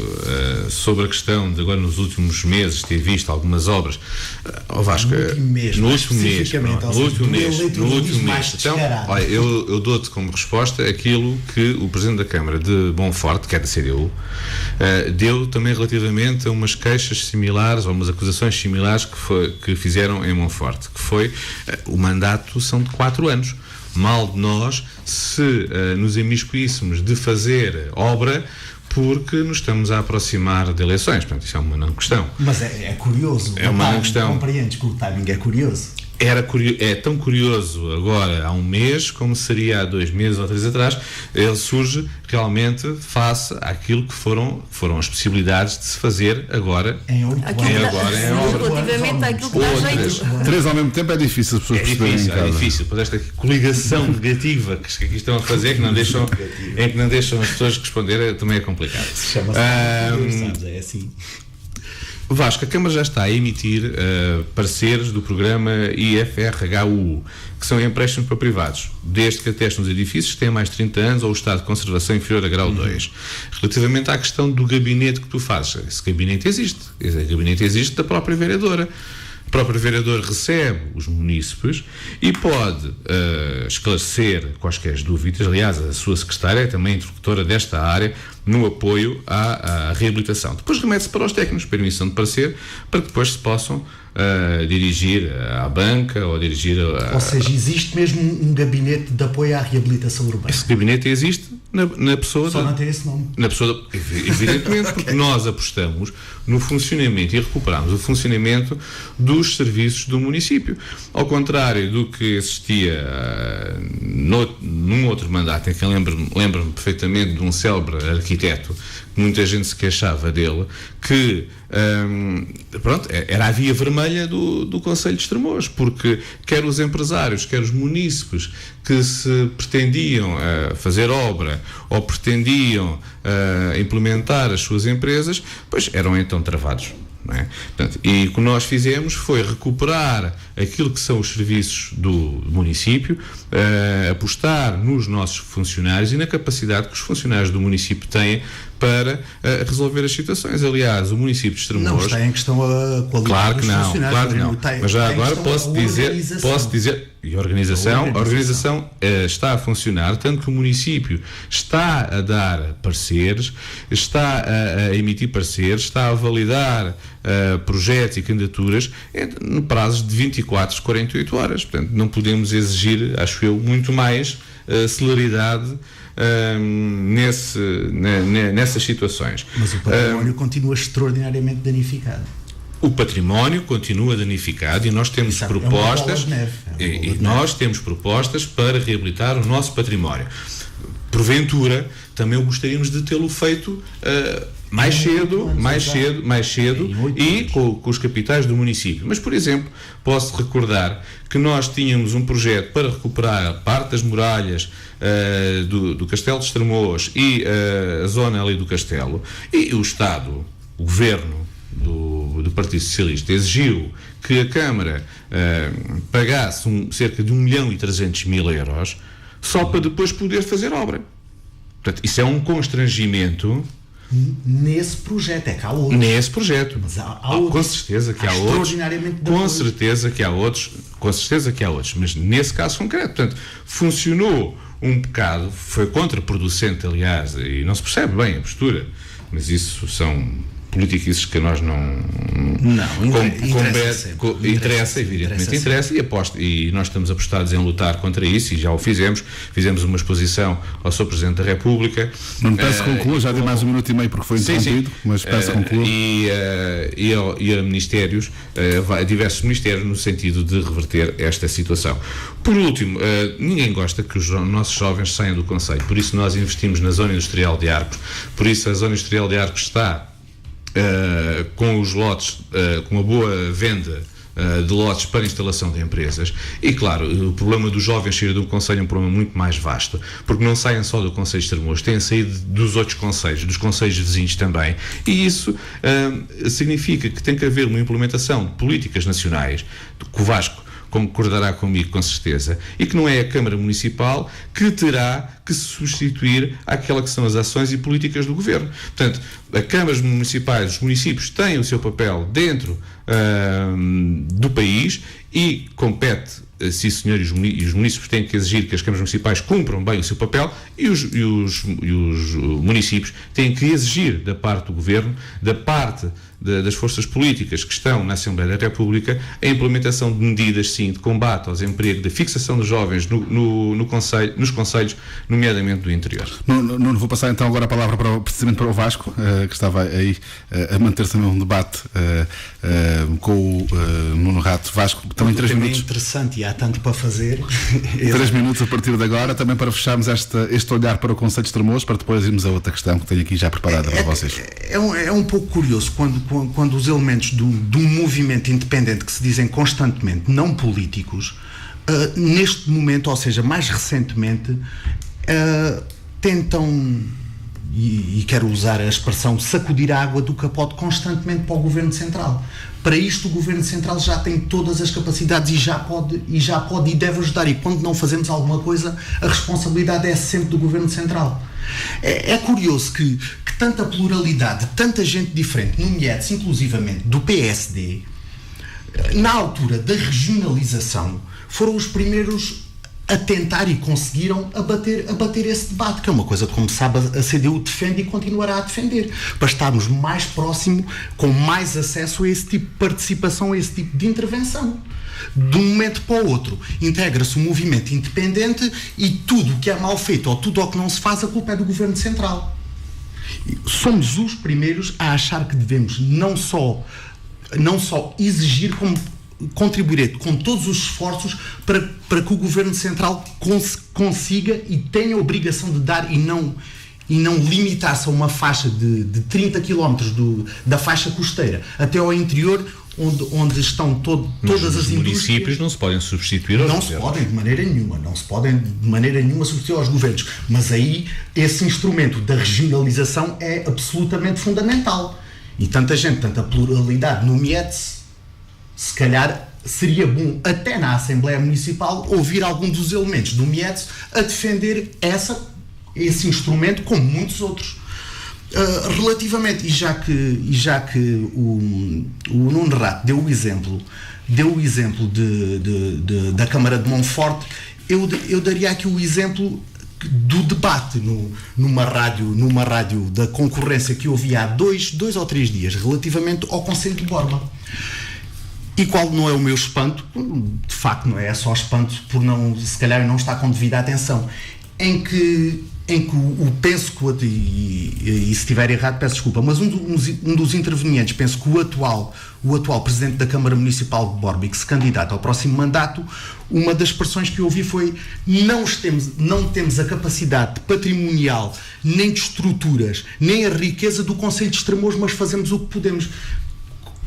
sobre a questão de agora nos últimos meses ter visto algumas obras, o Vasco, no último mês, então, olha, eu dou-te como resposta aquilo que o Presidente da Câmara de Monforte, que é da CDU, deu também relativamente a umas queixas similares, ou umas acusações similares que fizeram em Monforte, que foi o mandato são de 4 anos. Mal de nós se nos imiscuíssemos de fazer obra porque nos estamos a aproximar de eleições. Portanto, isso é uma não questão. Mas é curioso. É uma não questão. Compreendes que o timing é curioso. É tão curioso agora há um mês como seria há 2 meses ou 3 atrás. Ele surge realmente face àquilo que foram as possibilidades de se fazer agora em obra. Relativamente àquilo que está feito. 3 ao mesmo tempo é difícil as pessoas perceberem. É difícil, por esta coligação negativa que aqui estão a fazer, que não deixam as pessoas responder, também é complicado. Se chama-se é assim. Vasco, a Câmara já está a emitir pareceres do programa IFRHU, que são empréstimos para privados, desde que atestem os edifícios que têm mais de 30 anos ou o estado de conservação inferior a grau 2. Relativamente à questão do gabinete que tu fazes, esse gabinete existe da própria vereadora. O próprio vereador recebe os munícipes e pode esclarecer quaisquer dúvidas. Aliás, a sua secretária é também interlocutora desta área no apoio à reabilitação. Depois remete-se para os técnicos, para a emissão de parecer, para que depois se possam dirigir à banca ou dirigir a... Ou seja, existe mesmo um gabinete de apoio à reabilitação urbana. Esse gabinete existe na pessoa... Só não tem esse nome. Na pessoa, evidentemente, porque nós apostamos no funcionamento e recuperamos o funcionamento dos serviços do município. Ao contrário do que existia num outro mandato, em que lembro-me perfeitamente de um célebre arquiteto, que muita gente se queixava dele, que era a via vermelha do Conselho de Estremoz, porque quer os empresários, quer os munícipes que se pretendiam fazer obra ou pretendiam implementar as suas empresas, pois eram então travados. Não é? Portanto, e o que nós fizemos foi recuperar aquilo que são os serviços do município, apostar nos nossos funcionários e na capacidade que os funcionários do município têm para resolver as situações. Aliás, o município de Estremoz... Não está em questão a qualidade claro que dos não, funcionários. claro que não. Mas já agora posso dizer... E a organização está a funcionar, tanto que o município está a dar pareceres, está a emitir pareceres, está a validar projetos e candidaturas no prazo de 24, 48 horas. Portanto, não podemos exigir, acho eu, muito mais celeridade nessas situações. Mas o património continua extraordinariamente danificado. O património continua danificado e nós temos propostas nós temos propostas para reabilitar o nosso património. Porventura, também gostaríamos de tê-lo feito mais cedo e com os capitais do município. Mas, por exemplo, posso recordar que nós tínhamos um projeto para recuperar parte das muralhas do Castelo de Estremoz e a zona ali do Castelo, e o Estado, o Governo do Partido Socialista exigiu que a Câmara pagasse cerca de 1.300.000 euros só para depois poder fazer obra. Portanto, isso é um constrangimento. Nesse projeto, é que há outros. Nesse projeto. Mas há outros. Com certeza que há outros. Com certeza que há outros. Mas nesse caso concreto. Portanto, funcionou um bocado, foi contraproducente, aliás, e não se percebe bem a postura, mas isso são politiquices que nós interessa e nós estamos apostados em lutar contra isso, e já o fizemos uma exposição ao Sr. Presidente da República. Não peço que conclua, já dei mais 1 minuto e meio porque foi interrompido, mas peço que conclua. E a ministérios, a diversos ministérios, no sentido de reverter esta situação. Por último, ninguém gosta que os nossos jovens saiam do concelho, por isso nós investimos na Zona Industrial de Arcos, por isso a Zona Industrial de Arcos está com os lotes, com uma boa venda de lotes para instalação de empresas. E claro, o problema dos jovens sair de um concelho é um problema muito mais vasto, porque não saem só do Concelho de Estremoz, têm saído dos outros concelhos, dos concelhos vizinhos também, e isso significa que tem que haver uma implementação de políticas nacionais, que o Vasco concordará comigo com certeza, e que não é a Câmara Municipal que terá que se substituir àquela que são as ações e políticas do Governo. Portanto, as câmaras municipais, os municípios têm o seu papel dentro do país e compete, sim senhor, e os municípios têm que exigir que as câmaras municipais cumpram bem o seu papel, e os municípios têm que exigir da parte do Governo, da parte das forças políticas que estão na Assembleia da República, a implementação de medidas, sim, de combate aos empregos, de fixação de jovens nos concelhos, nomeadamente do interior. Não vou passar então agora a palavra precisamente para o Vasco, que estava aí a manter também um debate com o Nuno Rato. Vasco, também 3 minutos. É interessante e há tanto para fazer. 3 minutos a partir de agora, também para fecharmos este olhar para o Concelho de Estremoz, para depois irmos a outra questão que tenho aqui já preparada para vocês. É um pouco curioso quando os elementos de um movimento independente que se dizem constantemente não políticos, neste momento, ou seja, mais recentemente, tentam e quero usar a expressão, sacudir a água do capote constantemente para o Governo Central. Para isto o Governo Central já tem todas as capacidades e já pode e deve ajudar, e quando não fazemos alguma coisa a responsabilidade é sempre do Governo Central. É curioso que tanta pluralidade, tanta gente diferente, nomeados inclusivamente do PSD, na altura da regionalização, foram os primeiros a tentar e conseguiram abater esse debate, que é uma coisa que, como sabe, a CDU defende e continuará a defender, para estarmos mais próximo, com mais acesso a esse tipo de participação, a esse tipo de intervenção. De um momento para o outro, integra-se um movimento independente e tudo o que é mal feito ou tudo o que não se faz, a culpa é do Governo Central. Somos os primeiros a achar que devemos não só exigir, como contribuir com todos os esforços para que o Governo Central consiga e tenha a obrigação de dar e não limitar-se a uma faixa de 30 km da faixa costeira até ao interior, onde estão todas as indústrias. Os municípios não se podem substituir aos governos. Não se podem de maneira nenhuma substituir aos governos, mas aí esse instrumento da regionalização é absolutamente fundamental. E tanta pluralidade no MIETS, se calhar seria bom, até na Assembleia Municipal, ouvir algum dos elementos do MIETS a defender esse instrumento, como muitos outros. Relativamente, e já que o Nuno Rato deu o exemplo da Câmara de Monforte, eu daria aqui o exemplo do debate numa rádio da concorrência que eu ouvi há dois ou 3 dias, relativamente ao Conselho de Borba. E qual não é o meu espanto? De facto, não é só espanto por se calhar não estar com devida atenção, em que penso que, e se estiver errado peço desculpa, mas um dos intervenientes, penso que o atual Presidente da Câmara Municipal de Borba, que se candidata ao próximo mandato, uma das expressões que eu ouvi foi: não temos a capacidade patrimonial, nem de estruturas, nem a riqueza do Concelho de Estremoz, mas fazemos o que podemos.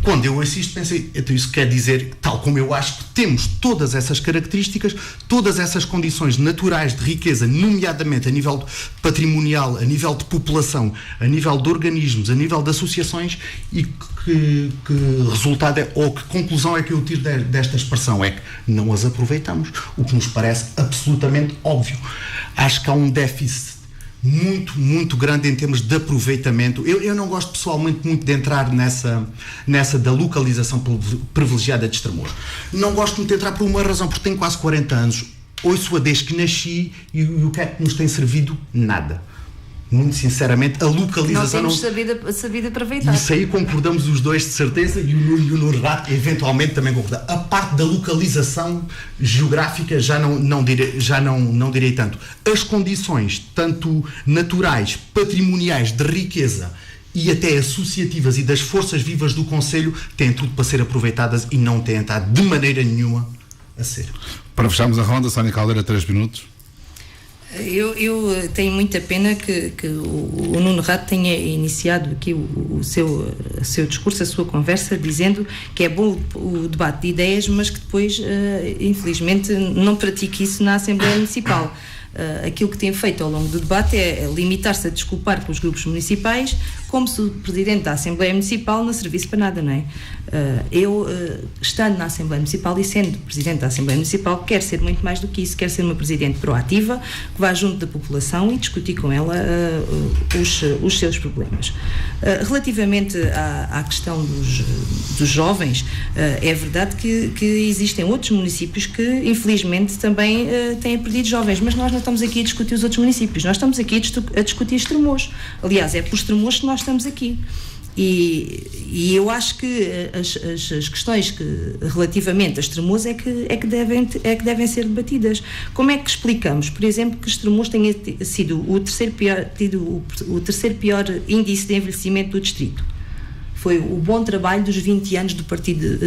Quando eu assisto, pensei, então isso quer dizer, tal como eu acho que temos todas essas características, todas essas condições naturais de riqueza, nomeadamente a nível patrimonial, a nível de população, a nível de organismos, a nível de associações, e que resultado ou que conclusão é que eu tiro desta expressão? É que não as aproveitamos, o que nos parece absolutamente óbvio. Acho que há um déficit muito, muito grande em termos de aproveitamento. Eu não gosto pessoalmente muito de entrar nessa da localização privilegiada de Estremoz. Não gosto muito de entrar por uma razão, porque tenho quase 40 anos, ouço-a desde que nasci, e o que é que nos tem servido? Nada. Muito sinceramente, a localização não temos sabido aproveitar. Isso aí concordamos os dois, de certeza, e o Nuno Rato eventualmente também concorda. A parte da localização geográfica já não direi tanto. As condições, tanto naturais, patrimoniais, de riqueza e até associativas e das forças vivas do Concelho, têm tudo para ser aproveitadas e não têm estado de maneira nenhuma a ser. Para fecharmos a ronda, Sónia Caldeira, 3 minutos. Eu tenho muita pena que o Nuno Rato tenha iniciado aqui o seu discurso, a sua conversa, dizendo que é bom o debate de ideias, mas que depois, infelizmente, não pratique isso na Assembleia Municipal. Aquilo que tem feito ao longo do debate é limitar-se a desculpar com os grupos municipais, como se o Presidente da Assembleia Municipal não servisse para nada, não é? Eu, estando na Assembleia Municipal e sendo Presidente da Assembleia Municipal, quero ser muito mais do que isso, quero ser uma Presidente proativa, que vá junto da população e discutir com ela os seus problemas. Relativamente à questão dos jovens, é verdade que existem outros municípios que, infelizmente, também têm perdido jovens, mas nós não estamos aqui a discutir os outros municípios, nós estamos aqui a discutir Estremoz. Aliás, é por Estremoz que nós estamos aqui. E eu acho que as questões relativamente a Estremoz é que devem ser debatidas. Como é que explicamos, por exemplo, que Estremoz tenha sido o terceiro pior índice de envelhecimento do distrito? Foi o bom trabalho dos 20 anos do partido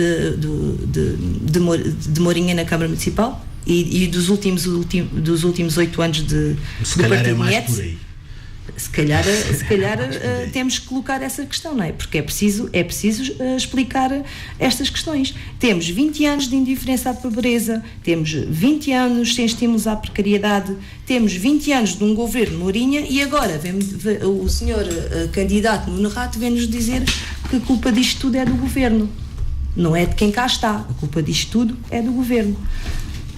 de Mourinha na Câmara Municipal e dos últimos 8 anos do partido MIETS. Se calhar temos que colocar essa questão, não é? Porque é preciso explicar estas questões. Temos 20 anos de indiferença à pobreza, temos 20 anos sem estímulos à precariedade, temos 20 anos de um governo Mourinho e agora o senhor candidato Nuno Rato vem-nos dizer que a culpa disto tudo é do governo. Não é de quem cá está. A culpa disto tudo é do governo.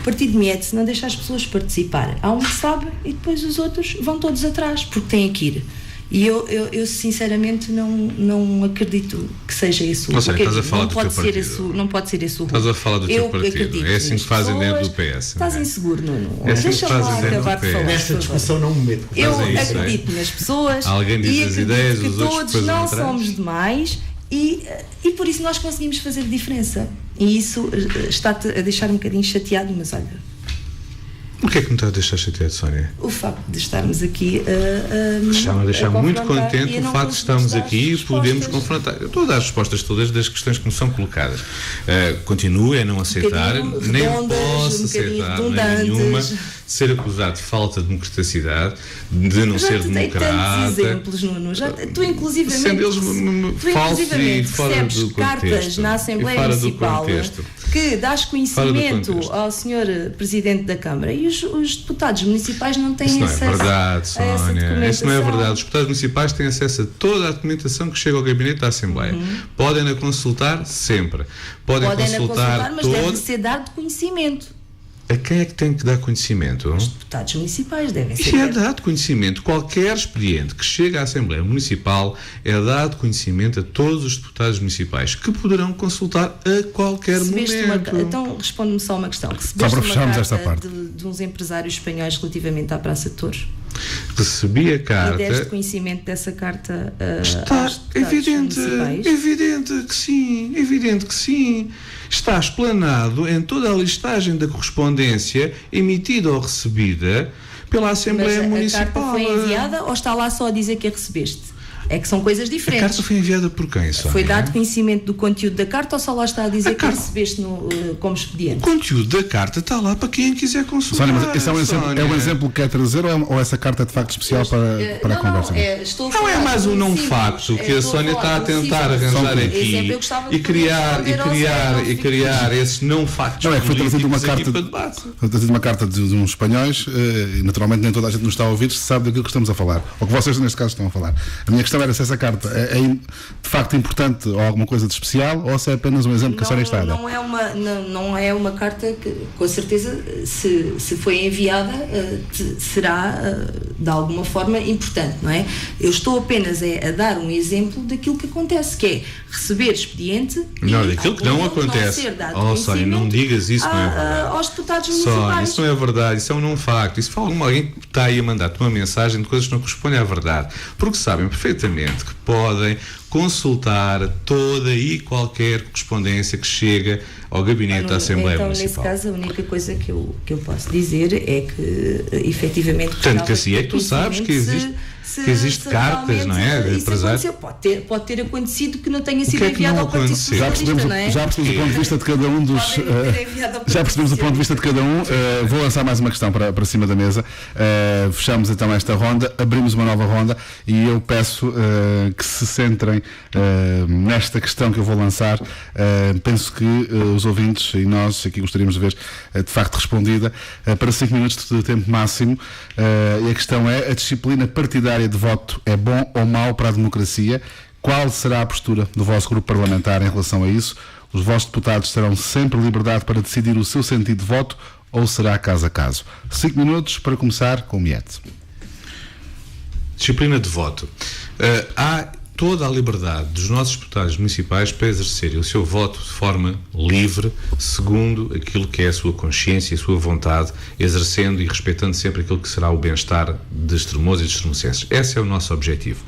O partido Miete não deixa as pessoas participar. Há um que sabe e depois os outros vão todos atrás, porque têm que ir. E eu sinceramente não acredito que seja esse o Ou seja, estás a falar do teu partido. Não pode ser esse o Estás a falar do teu partido. É assim que fazem dentro do PS. Estás inseguro, Nuno. É assim Deixa-me lá acabar de falar. Nesta discussão não me meto. Eu acredito nas pessoas. Alguém diz e as ideias, que os outros todos depois não atrás. somos demais e por isso nós conseguimos fazer diferença. E isso está-te a deixar um bocadinho chateado, mas olha. O que é que me está a deixar chateado, Sónia? O facto de estarmos aqui Está-me a deixar muito contente o facto de estarmos aqui e podemos respostas. confrontar. Eu estou a dar as respostas todas das questões que me são colocadas. Continuo a não aceitar, nem posso aceitar nenhuma, ser acusado de falta de democraticidade, de não ser democrata. Tantos exemplos, Nuno. Tu inclusivamente, sendo eles falsos e fora do cartas contexto. na Assembleia Municipal que dás conhecimento ao Sr. Presidente da Câmara e os deputados municipais não têm acesso. Isso não é verdade, Sónia. Isso não é verdade. Os deputados municipais têm acesso a toda a documentação que chega ao gabinete da Assembleia. Podem-na consultar sempre. Podem consultar, mas deve ser dado conhecimento. A quem é que tem que dar conhecimento? Os deputados municipais devem ser. E é dado conhecimento. Qualquer expediente que chega à Assembleia Municipal é dado conhecimento a todos os deputados municipais, que poderão consultar a qualquer momento. Então, responde-me só uma questão. Só para fecharmos esta parte. De uns empresários espanhóis relativamente à Praça de Touros? Recebi a carta. E deste conhecimento dessa carta está evidente que sim. Está explanado em toda a listagem da correspondência emitida ou recebida pela Assembleia Municipal. A carta foi enviada ou está lá só a dizer que a recebeste? É que são coisas diferentes. A carta foi enviada por quem, Sónia? Foi dado conhecimento do conteúdo da carta ou só lá está a dizer que recebeste como expediente? O conteúdo da carta está lá para quem quiser consultar. Sónia, mas esse é um exemplo que quer trazer ou essa carta é de facto especial para a conversa? Não é mais um não facto que a Sónia está a tentar arranjar aqui e criar esses não factos. Não, é que foi trazida uma carta de uns espanhóis e naturalmente nem toda a gente nos está a ouvir, se sabe daquilo que estamos a falar, ou que vocês neste caso estão a falar. A minha questão era se essa carta é de facto importante ou alguma coisa de especial ou se é apenas um exemplo que a Sónia está a dar. Não é uma carta que, com certeza, se foi enviada, será de alguma forma importante, não é? Eu estou apenas a dar um exemplo daquilo que acontece, que é receber expediente daquilo que não acontece. Sónia, não digas isso, não é verdade. Aos deputados municipais. Sónia, isso não é verdade, isso é um não facto. Isso fala alguém que está aí a mandar-te uma mensagem de coisas que não correspondem à verdade, porque sabem perfeitamente que podem consultar toda e qualquer correspondência que chega ao gabinete da Assembleia Municipal. Nesse caso, a única coisa que eu posso dizer é que, efetivamente... Tanto que assim é que tu sabes que existe cartas, não é? De empresários. Pode ter acontecido que não tenha sido enviado ao Partido Socialista, não é? Já percebemos o ponto de vista de cada um dos... Já percebemos o ponto de vista de cada um. Vou lançar mais uma questão para cima da mesa. Fechamos então esta ronda, abrimos uma nova ronda e eu peço que se centrem nesta questão que eu vou lançar. Penso que os ouvintes e nós aqui gostaríamos de ver de facto respondida para 5 minutos de tempo máximo. E a questão é: a disciplina partidária de voto é bom ou mau para a democracia? Qual será a postura do vosso grupo parlamentar em relação a isso? Os vossos deputados terão sempre liberdade para decidir o seu sentido de voto ou será caso a caso? 5 minutos para começar com o Miete. Disciplina de voto. Há toda a liberdade dos nossos deputados municipais para exercerem o seu voto de forma livre, segundo aquilo que é a sua consciência e a sua vontade, exercendo e respeitando sempre aquilo que será o bem-estar de Estremoz e de extremocenses. Esse é o nosso objetivo.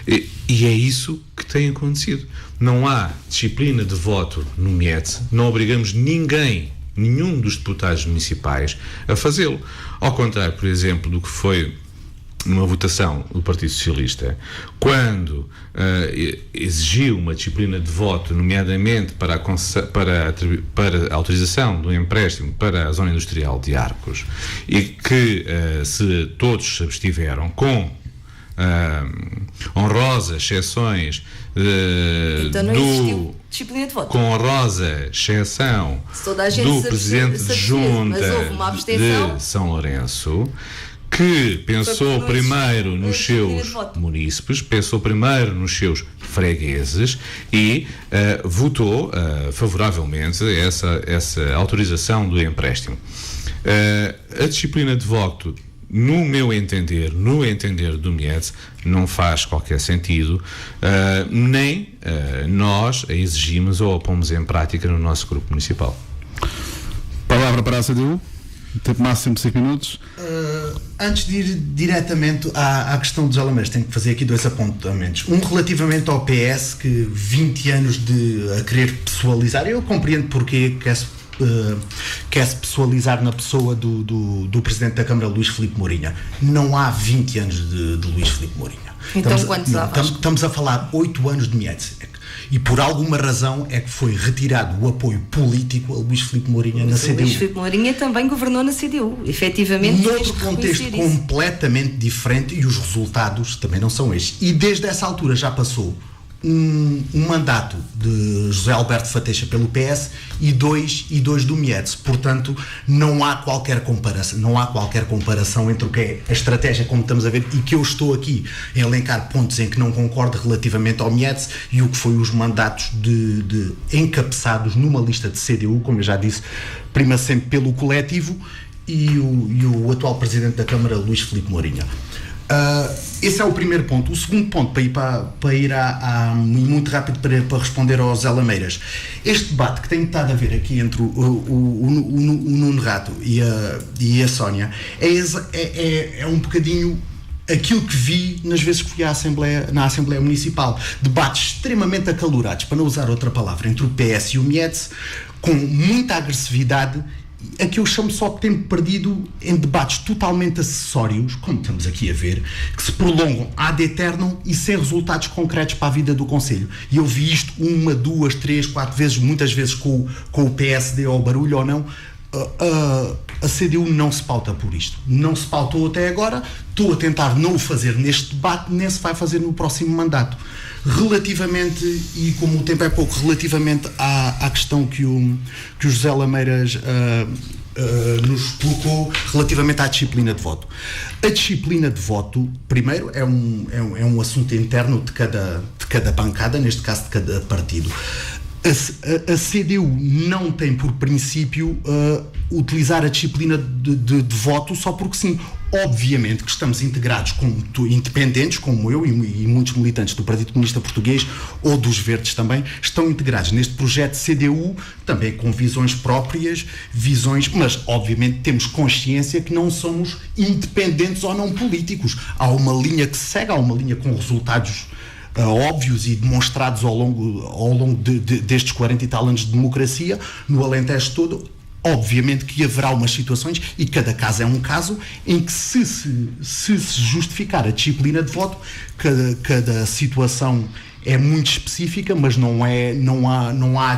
E é isso que tem acontecido. Não há disciplina de voto no Miete, não obrigamos nenhum dos deputados municipais a fazê-lo. Ao contrário, por exemplo, do que foi numa votação do Partido Socialista, quando exigiu uma disciplina de voto, nomeadamente para a autorização do empréstimo para a zona industrial de Arcos, e que se todos se abstiveram com honrosas exceções então não existiu disciplina de voto. com honrosa exceção do presidente de junta de São Lourenço, que pensou primeiro nos seus munícipes, pensou primeiro nos seus fregueses e votou favoravelmente essa autorização do empréstimo. A disciplina de voto, no meu entender, no entender do Mietz, não faz qualquer sentido, nem nós a exigimos ou a pomos em prática no nosso grupo municipal. Palavra para a CDU. Tempo máximo de 5 minutos. Antes de ir diretamente à questão dos Alameiras, tenho que fazer aqui 2 apontamentos. Um relativamente ao PS, que 20 anos a querer pessoalizar, eu compreendo porque quer-se pessoalizar na pessoa do Presidente da Câmara, Luís Filipe Mourinho. Não há 20 anos de Luís Filipe Mourinho. Então quantos há? Estamos a falar 8 anos de Mietz. E por alguma razão é que foi retirado o apoio político a Luís Filipe Mourinho na CDU. Luís Filipe Mourinho também governou na CDU, efetivamente. Noutro contexto completamente diferente, e os resultados também não são estes. E desde essa altura já passou um mandato de José Alberto Fateixa pelo PS e dois do Mietz. Portanto, não há qualquer comparação entre o que é a estratégia, como estamos a ver, e que eu estou aqui a elencar pontos em que não concordo relativamente ao Mietz, e o que foi os mandatos de encabeçados numa lista de CDU, como eu já disse, prima sempre pelo coletivo, e o atual Presidente da Câmara, Luís Filipe Mourinho. Esse é o primeiro ponto. O segundo ponto, para ir muito rápido para responder aos Alameiras, este debate que tem estado a ver aqui entre o Nuno Rato e a Sónia é um bocadinho aquilo que vi nas vezes que fui na Assembleia Municipal. Debates extremamente acalorados, para não usar outra palavra, entre o PS e o Mietz, com muita agressividade, a que eu chamo só de tempo perdido em debates totalmente acessórios, como estamos aqui a ver, que se prolongam ad eternum e sem resultados concretos para a vida do Conselho. E eu vi isto 1, 2, 3, 4 vezes, muitas vezes com o PSD ao barulho ou não. A CDU não se pauta por isto. Não se pautou até agora. Estou a tentar não o fazer neste debate, nem se vai fazer no próximo mandato. Relativamente, e como o tempo é pouco, relativamente à questão que o José Lameiras nos colocou relativamente à disciplina de voto. A disciplina de voto, primeiro, é um assunto interno de cada bancada, neste caso de cada partido. A CDU não tem por princípio utilizar a disciplina de voto só porque sim. Obviamente que estamos integrados independentes, como eu e muitos militantes do Partido Comunista Português ou dos Verdes também, estão integrados neste projeto CDU, também com visões próprias, mas obviamente temos consciência que não somos independentes ou não políticos. Há uma linha que se segue, há uma linha com resultados óbvios e demonstrados ao longo destes 40 e tal anos de democracia, no Alentejo todo. Obviamente que haverá umas situações, e cada caso é um caso, em que se justificar a disciplina de voto, cada situação é muito específica, mas não há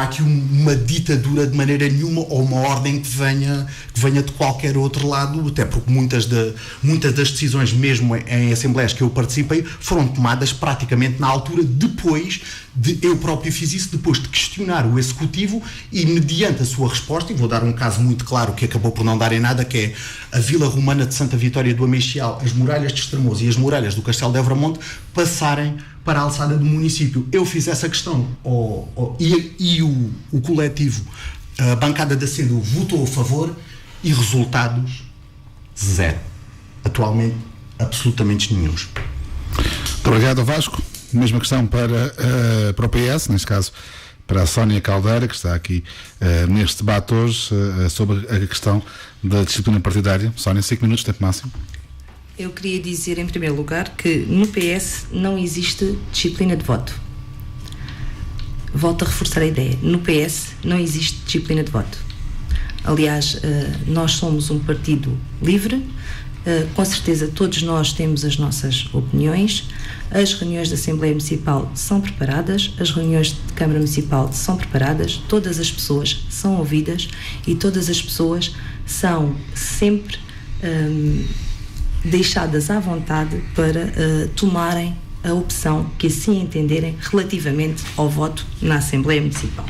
aqui uma ditadura de maneira nenhuma, ou uma ordem que venha de qualquer outro lado, até porque muitas das decisões, mesmo em assembleias que eu participei, foram tomadas praticamente na altura, depois de eu próprio fiz isso, depois de questionar o Executivo, e mediante a sua resposta, e vou dar um caso muito claro que acabou por não dar em nada, que é a Vila Romana de Santa Vitória do Ameixial, as muralhas de Estremoz e as muralhas do Castelo de Evramonte passarem para a alçada do município. Eu fiz essa questão e o coletivo, a bancada da CDU, votou a favor, e resultados zero. Atualmente, absolutamente nenhuns. Muito obrigado, Vasco. Mesma questão para o PS, neste caso para a Sónia Caldeira, que está aqui neste debate hoje sobre a questão da disciplina partidária. Sónia, 5 minutos, tempo máximo. Eu queria dizer, em primeiro lugar, que no PS não existe disciplina de voto. Volto a reforçar a ideia. No PS não existe disciplina de voto. Aliás, nós somos um partido livre. Com certeza todos nós temos as nossas opiniões. As reuniões da Assembleia Municipal são preparadas, as reuniões de Câmara Municipal são preparadas, todas as pessoas são ouvidas e todas as pessoas são sempre deixadas à vontade para tomarem a opção que assim entenderem relativamente ao voto na Assembleia Municipal.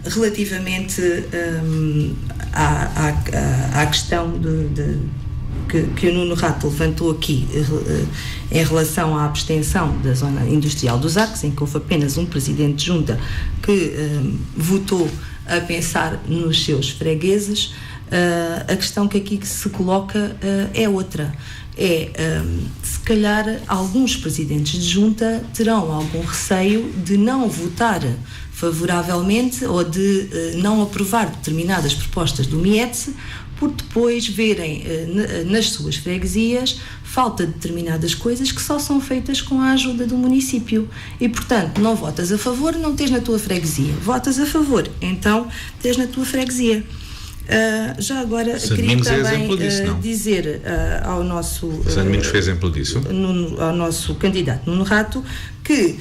Relativamente à questão que o Nuno Rato levantou aqui em relação à abstenção da zona industrial dos Arcos, em que houve apenas um presidente de junta que votou a pensar nos seus fregueses, a questão que aqui se coloca é outra. Se calhar alguns presidentes de junta terão algum receio de não votar favoravelmente ou de não aprovar determinadas propostas do MIETS, por depois verem nas suas freguesias falta de determinadas coisas que só são feitas com a ajuda do município. E, portanto, não votas a favor, não tens na tua freguesia. Votas a favor, então tens na tua freguesia. Já agora queria também dizer ao nosso ao nosso candidato Nuno Rato que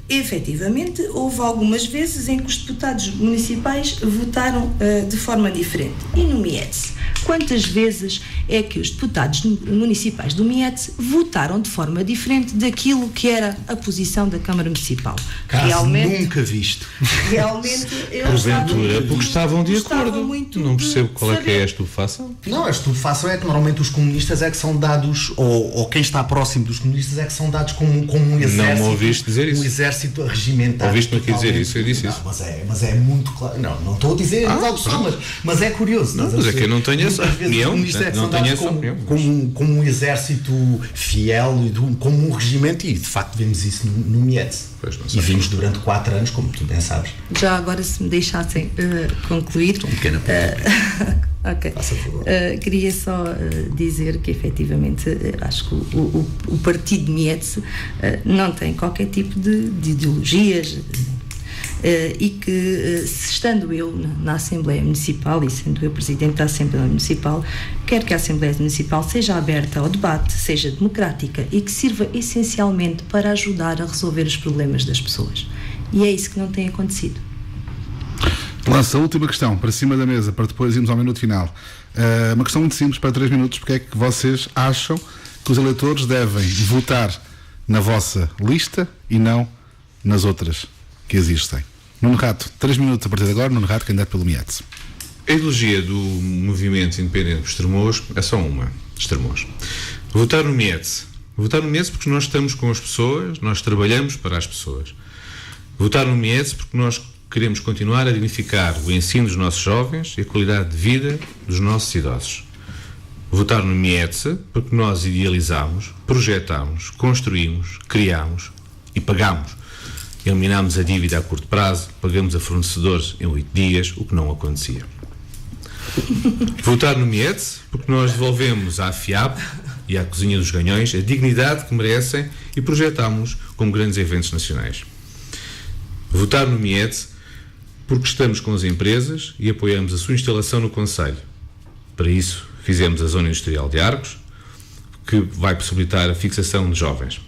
efetivamente houve algumas vezes em que os deputados municipais votaram de forma diferente. E no MIETS, quantas vezes é que os deputados municipais do MIETS votaram de forma diferente daquilo que era a posição da Câmara Municipal? Realmente, nunca visto. Realmente, porventura, porque estavam de acordo. Não percebo qual é que é a estupefação. Não, a estupefação é que normalmente os comunistas é que são dados, ou quem está próximo dos comunistas é que são dados como um exército. Não me ouviste dizer isso. Um exército regimentado. Ouviste-me aqui dizer isso? Eu disse isso. Mas é muito claro. Não estou a dizer mas é curioso. Mas é que eu não tenho essa opinião. Não tenho essa opinião. Como um exército fiel e como um regimento, e de facto vemos isso no MIETS. E vimos durante 4 anos, como tu bem sabes. Já agora, se me deixassem concluir. Um pequeno ok. Queria só dizer que efetivamente acho que o partido MIETS não tem qualquer tipo de ideologias e que, estando eu na Assembleia Municipal e sendo eu Presidente da Assembleia Municipal, quero que a Assembleia Municipal seja aberta ao debate, seja democrática e que sirva essencialmente para ajudar a resolver os problemas das pessoas. E é isso que não tem acontecido. Lança a última questão para cima da mesa, para depois irmos ao minuto final. Uma questão muito simples para 3 minutos. Porque é que vocês acham que os eleitores devem votar na vossa lista e não nas outras que existem? Nuno Rato, 3 minutos a partir de agora. Nuno Rato, candidato pelo MIETS. A ideologia do movimento independente dos Estremoz é só uma, Estremoz. Votar no MIETS. Votar no MIETS porque nós estamos com as pessoas, nós trabalhamos para as pessoas. Votar no MIETS porque nós queremos continuar a dignificar o ensino dos nossos jovens e a qualidade de vida dos nossos idosos. Votar no MIETS porque nós idealizamos, projetamos, construímos, criamos e pagamos. Eliminamos a dívida a curto prazo, pagamos a fornecedores em 8 dias, o que não acontecia. Votar no MIETS porque nós devolvemos à FIAP e à Cozinha dos Ganhões a dignidade que merecem e projetamos como grandes eventos nacionais. Votar no MIETS porque estamos com as empresas e apoiamos a sua instalação no concelho. Para isso, fizemos a Zona Industrial de Arcos, que vai possibilitar a fixação de jovens.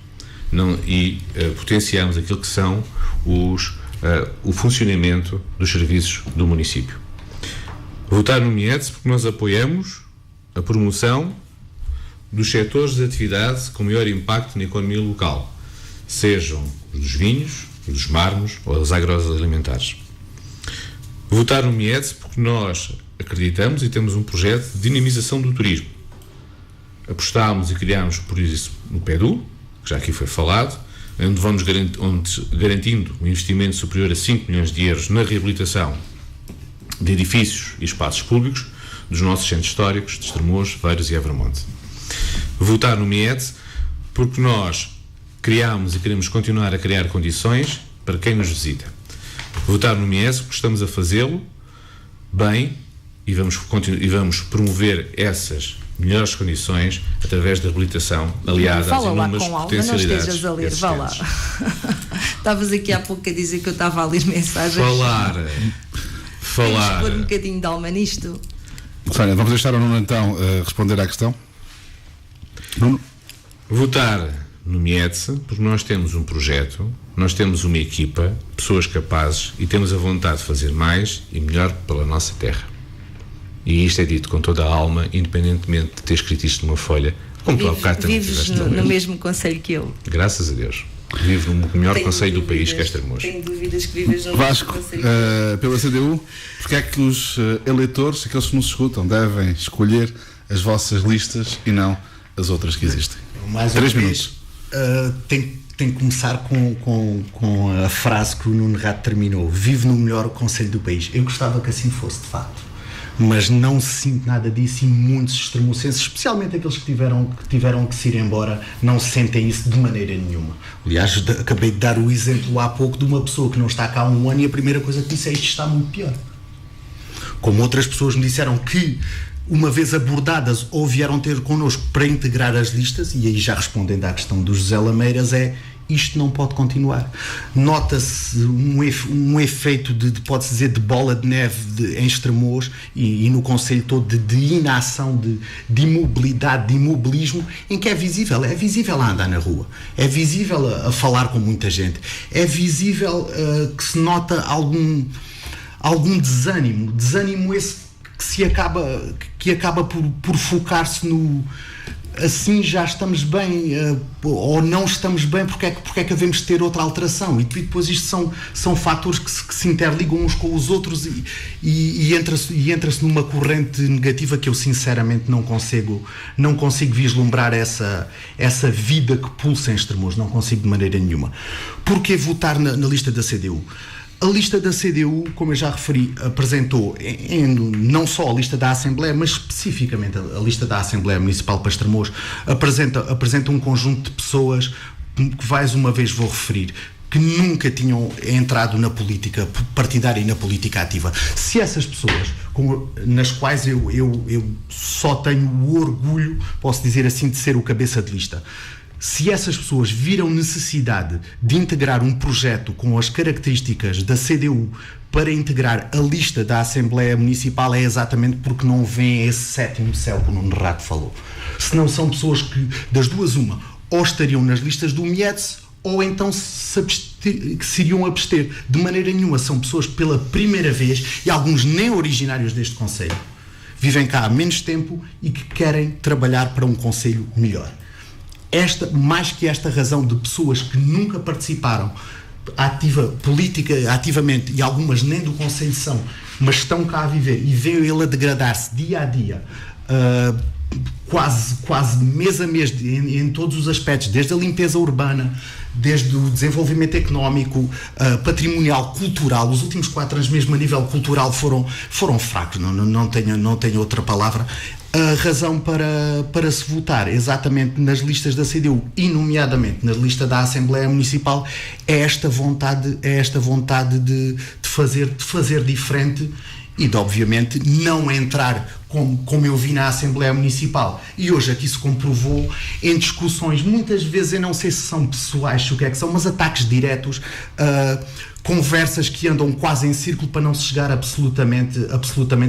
Potenciamos aquilo que são o funcionamento dos serviços do município. Votar no MIETS porque nós apoiamos a promoção dos setores de atividade com maior impacto na economia local, sejam os dos vinhos, os dos mármores ou os agroalimentares. Votar no MIETS porque nós acreditamos e temos um projeto de dinamização do turismo. Apostámos e criámos, por isso, no PEDU, que já aqui foi falado, onde vamos garantindo um investimento superior a 5 milhões de euros na reabilitação de edifícios e espaços públicos dos nossos centros históricos de Estremoz, Veiros e Avermonte. Votar no MIETS porque nós criámos e queremos continuar a criar condições para quem nos visita. Votar no MIETS porque estamos a fazê-lo bem e vamos promover essas melhores condições através da reabilitação aliada às inúmeras potencialidades. Não estejas a ler, vá lá. Estavas aqui há pouco a dizer que eu estava a ler mensagens. Falar. Vamos pôr um bocadinho de alma nisto. Sónia, vamos deixar o Nuno então responder à questão. Nuno? Votar no MIETS porque nós temos um projeto, nós temos uma equipa, pessoas capazes e temos a vontade de fazer mais e melhor pela nossa terra. E isto é dito com toda a alma, independentemente de ter escrito isto numa folha, como tu há bocado também vives no mesmo concelho que eu. Graças a Deus. Vivo no melhor concelho do país, que é Estremoz. Tenho dúvidas que vives no Vasco, mesmo concelho. pela CDU, porque é que os eleitores, aqueles que nos escutam, devem escolher as vossas listas e não as outras que existem? Mais 3 minutos. Tem que começar com a frase que o Nuno Rato terminou: vive no melhor concelho do país. Eu gostava que assim fosse, de facto, mas não se sinto nada disso, e muitos extremocenses, especialmente aqueles que tiveram que se ir embora, não sentem isso de maneira nenhuma. Aliás, acabei de dar o exemplo há pouco de uma pessoa que não está cá há um ano e a primeira coisa que disse é: isto está muito pior. Como outras pessoas me disseram que, uma vez abordadas, ou vieram ter connosco para integrar as listas, e aí já respondendo à questão do José Lameiras, é: isto não pode continuar. Nota-se um efeito pode-se dizer, de bola de neve em Estremoz e no concelho todo, de inação, de imobilidade, de imobilismo, em que é visível a andar na rua, é visível a falar com muita gente, é visível que se nota algum desânimo esse que acaba por focar-se no assim já estamos bem, ou não estamos bem, porque é que devemos ter outra alteração? E depois isto são fatores que se interligam uns com os outros e entra-se numa corrente negativa que eu sinceramente não consigo vislumbrar essa vida que pulsa em Estremoz, não consigo de maneira nenhuma. Porquê votar na lista da CDU? A lista da CDU, como eu já referi, apresentou não só a lista da Assembleia, mas especificamente a lista da Assembleia Municipal para Estremoz, apresenta um conjunto de pessoas que, mais uma vez vou referir, que nunca tinham entrado na política partidária e na política ativa. Se essas pessoas, nas quais eu só tenho o orgulho, posso dizer assim, de ser o cabeça de lista, se essas pessoas viram necessidade de integrar um projeto com as características da CDU para integrar a lista da Assembleia Municipal, é exatamente porque não vêem esse sétimo céu que o Nuno Rato falou. Se não são pessoas que, das duas uma, ou estariam nas listas do MIETS, ou então que se iriam abster. De maneira nenhuma. São pessoas que pela primeira vez, e alguns nem originários deste concelho, vivem cá há menos tempo e que querem trabalhar para um concelho melhor. Mais que esta razão de pessoas que nunca participaram ativamente, e algumas nem do concelho são, mas estão cá a viver e veem ele a degradar-se dia a dia, quase mês a mês, em todos os aspectos, desde a limpeza urbana, desde o desenvolvimento económico, patrimonial, cultural. Os últimos 4 anos, mesmo a nível cultural, foram fracos, não tenho outra palavra. A razão para se votar exatamente nas listas da CDU e nomeadamente na lista da Assembleia Municipal é esta vontade de fazer diferente e de, obviamente, não entrar como eu vi na Assembleia Municipal, e hoje aqui se comprovou, em discussões, muitas vezes, eu não sei se são pessoais, se o que é que são, mas ataques diretos, conversas que andam quase em círculo para não se chegar absolutamente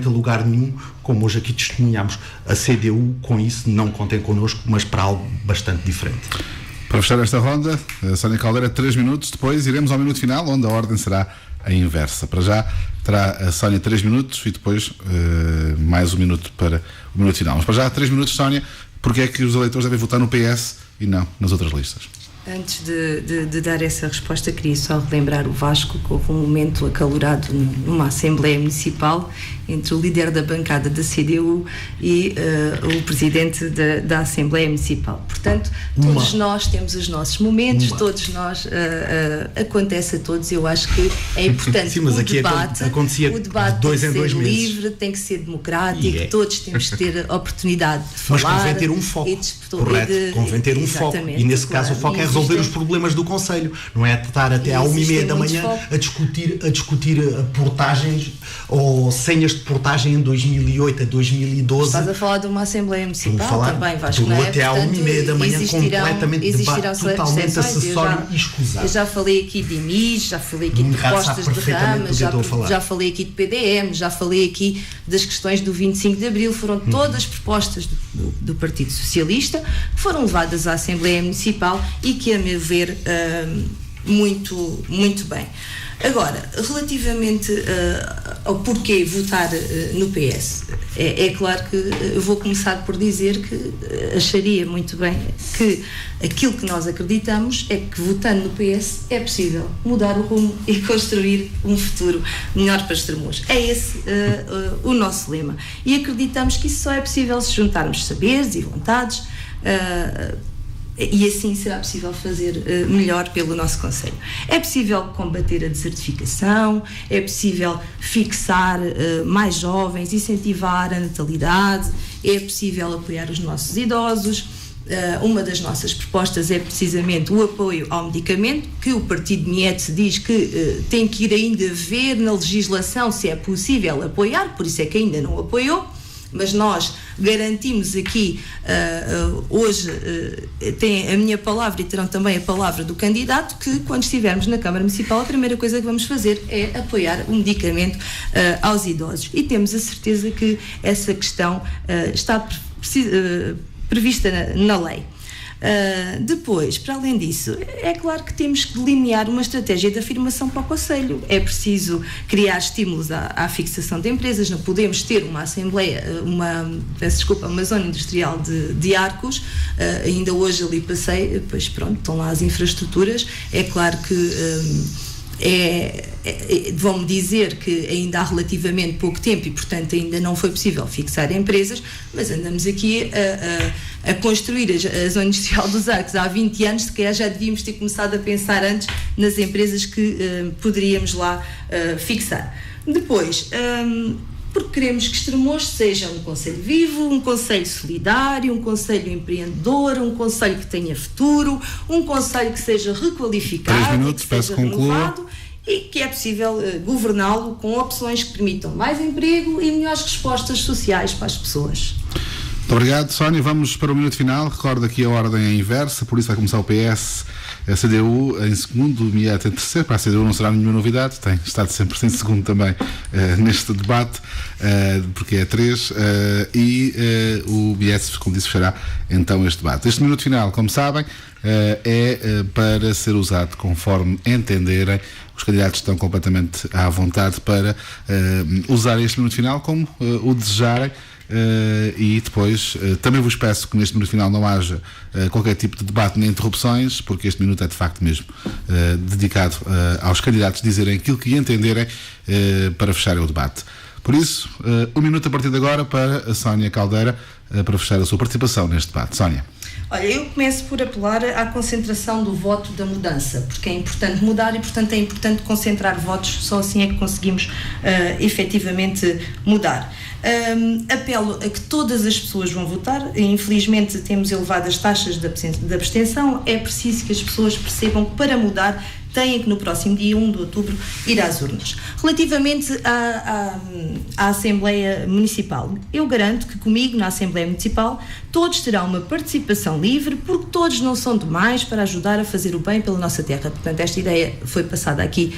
a lugar nenhum, como hoje aqui testemunhamos. A CDU, com isso, não contem connosco, mas para algo bastante diferente. Para fechar esta ronda, Sónia Caldeira, 3 minutos, depois iremos ao minuto final, onde a ordem será a inversa. Para já terá a Sónia 3 minutos e depois mais 1 minuto para o minuto final. Mas para já 3 minutos, Sónia, porque é que os eleitores devem votar no PS e não nas outras listas? Antes de dar essa resposta, queria só relembrar o Vasco que houve um momento acalorado numa Assembleia Municipal entre o líder da bancada da CDU e o presidente da Assembleia Municipal. Portanto, todos nós temos os nossos momentos, todos nós, acontece a todos. Eu acho que é importante. Sim, mas o debate tem que ser livre, tem que ser democrático, todos temos de ter a oportunidade de falar. Mas convém ter um foco, correto? Convém ter um foco. E nesse caso o foco é resolver os problemas do Conselho, não é estar até à 1h30 da manhã a discutir portagens ou senhas de portagem em 2008 a 2012. Estás a falar de uma Assembleia Municipal também, Vasco, não é? Até à 1h30 da manhã, completamente debate, totalmente acessório e escusado. Eu já falei aqui de IMIs, já falei aqui de propostas de ramas, já falei aqui de PDM, já falei aqui das questões do 25 de Abril, foram todas propostas do Partido Socialista que foram levadas à Assembleia Municipal e que, a meu ver, muito, muito bem. Agora, relativamente ao porquê votar no PS, é claro que eu vou começar por dizer que acharia muito bem que aquilo que nós acreditamos é que votando no PS é possível mudar o rumo e construir um futuro melhor para Estremoz. É esse o nosso lema. E acreditamos que isso só é possível se juntarmos saberes e vontades, e assim será possível fazer melhor pelo nosso concelho. É possível combater a desertificação, é possível fixar mais jovens, incentivar a natalidade, é possível apoiar os nossos idosos. Uma das nossas propostas é precisamente o apoio ao medicamento, que o Partido Miete diz que tem que ir ainda ver na legislação se é possível apoiar, por isso é que ainda não apoiou. Mas nós garantimos aqui, hoje tem a minha palavra e terão também a palavra do candidato, que quando estivermos na Câmara Municipal a primeira coisa que vamos fazer é apoiar o medicamento aos idosos, e temos a certeza que essa questão está prevista na lei. Depois, para além disso, é claro que temos que delinear uma estratégia de afirmação para o Concelho. É preciso criar estímulos à fixação de empresas. Não podemos ter uma assembleia, uma zona industrial de Arcos. Ainda hoje ali passei, pois pronto, estão lá as infraestruturas. É claro que vão-me dizer que ainda há relativamente pouco tempo e, portanto, ainda não foi possível fixar empresas, mas andamos aqui a construir a zona industrial dos Arcos há 20 anos, se calhar já devíamos ter começado a pensar antes nas empresas que poderíamos lá fixar. Depois, porque queremos que Estremoz seja um concelho vivo, um concelho solidário, um concelho empreendedor, um concelho que tenha futuro, um concelho que seja requalificado, 3 minutos, que seja renovado e que é possível governá-lo com opções que permitam mais emprego e melhores respostas sociais para as pessoas. Muito obrigado, Sónia. Vamos para o minuto final. Recordo aqui a ordem é inversa, por isso vai começar o PS, a CDU em segundo, o Miete em terceiro. Para a CDU não será nenhuma novidade, tem estado sempre em segundo também neste debate, porque é 3, e o Miete, como disse, fechará então este debate. Este minuto final, como sabem, é para ser usado conforme entenderem. Os candidatos estão completamente à vontade para usar este minuto final como o desejarem. E depois também vos peço que neste minuto final não haja qualquer tipo de debate nem interrupções, porque este minuto é de facto mesmo dedicado aos candidatos dizerem aquilo que entenderem para fecharem o debate. Por isso, um minuto a partir de agora para a Sónia Caldeira para fechar a sua participação neste debate. Sónia. Olha, eu começo por apelar à concentração do voto da mudança, porque é importante mudar e, portanto, é importante concentrar votos, só assim é que conseguimos efetivamente mudar. Apelo a que todas as pessoas vão votar. Infelizmente temos elevadas taxas de abstenção. É preciso que as pessoas percebam que para mudar têm que no próximo dia 1 de outubro ir às urnas. Relativamente à Assembleia Municipal, eu garanto que comigo na Assembleia Municipal todos terão uma participação livre, porque todos não são demais para ajudar a fazer o bem pela nossa terra. Portanto, esta ideia foi passada aqui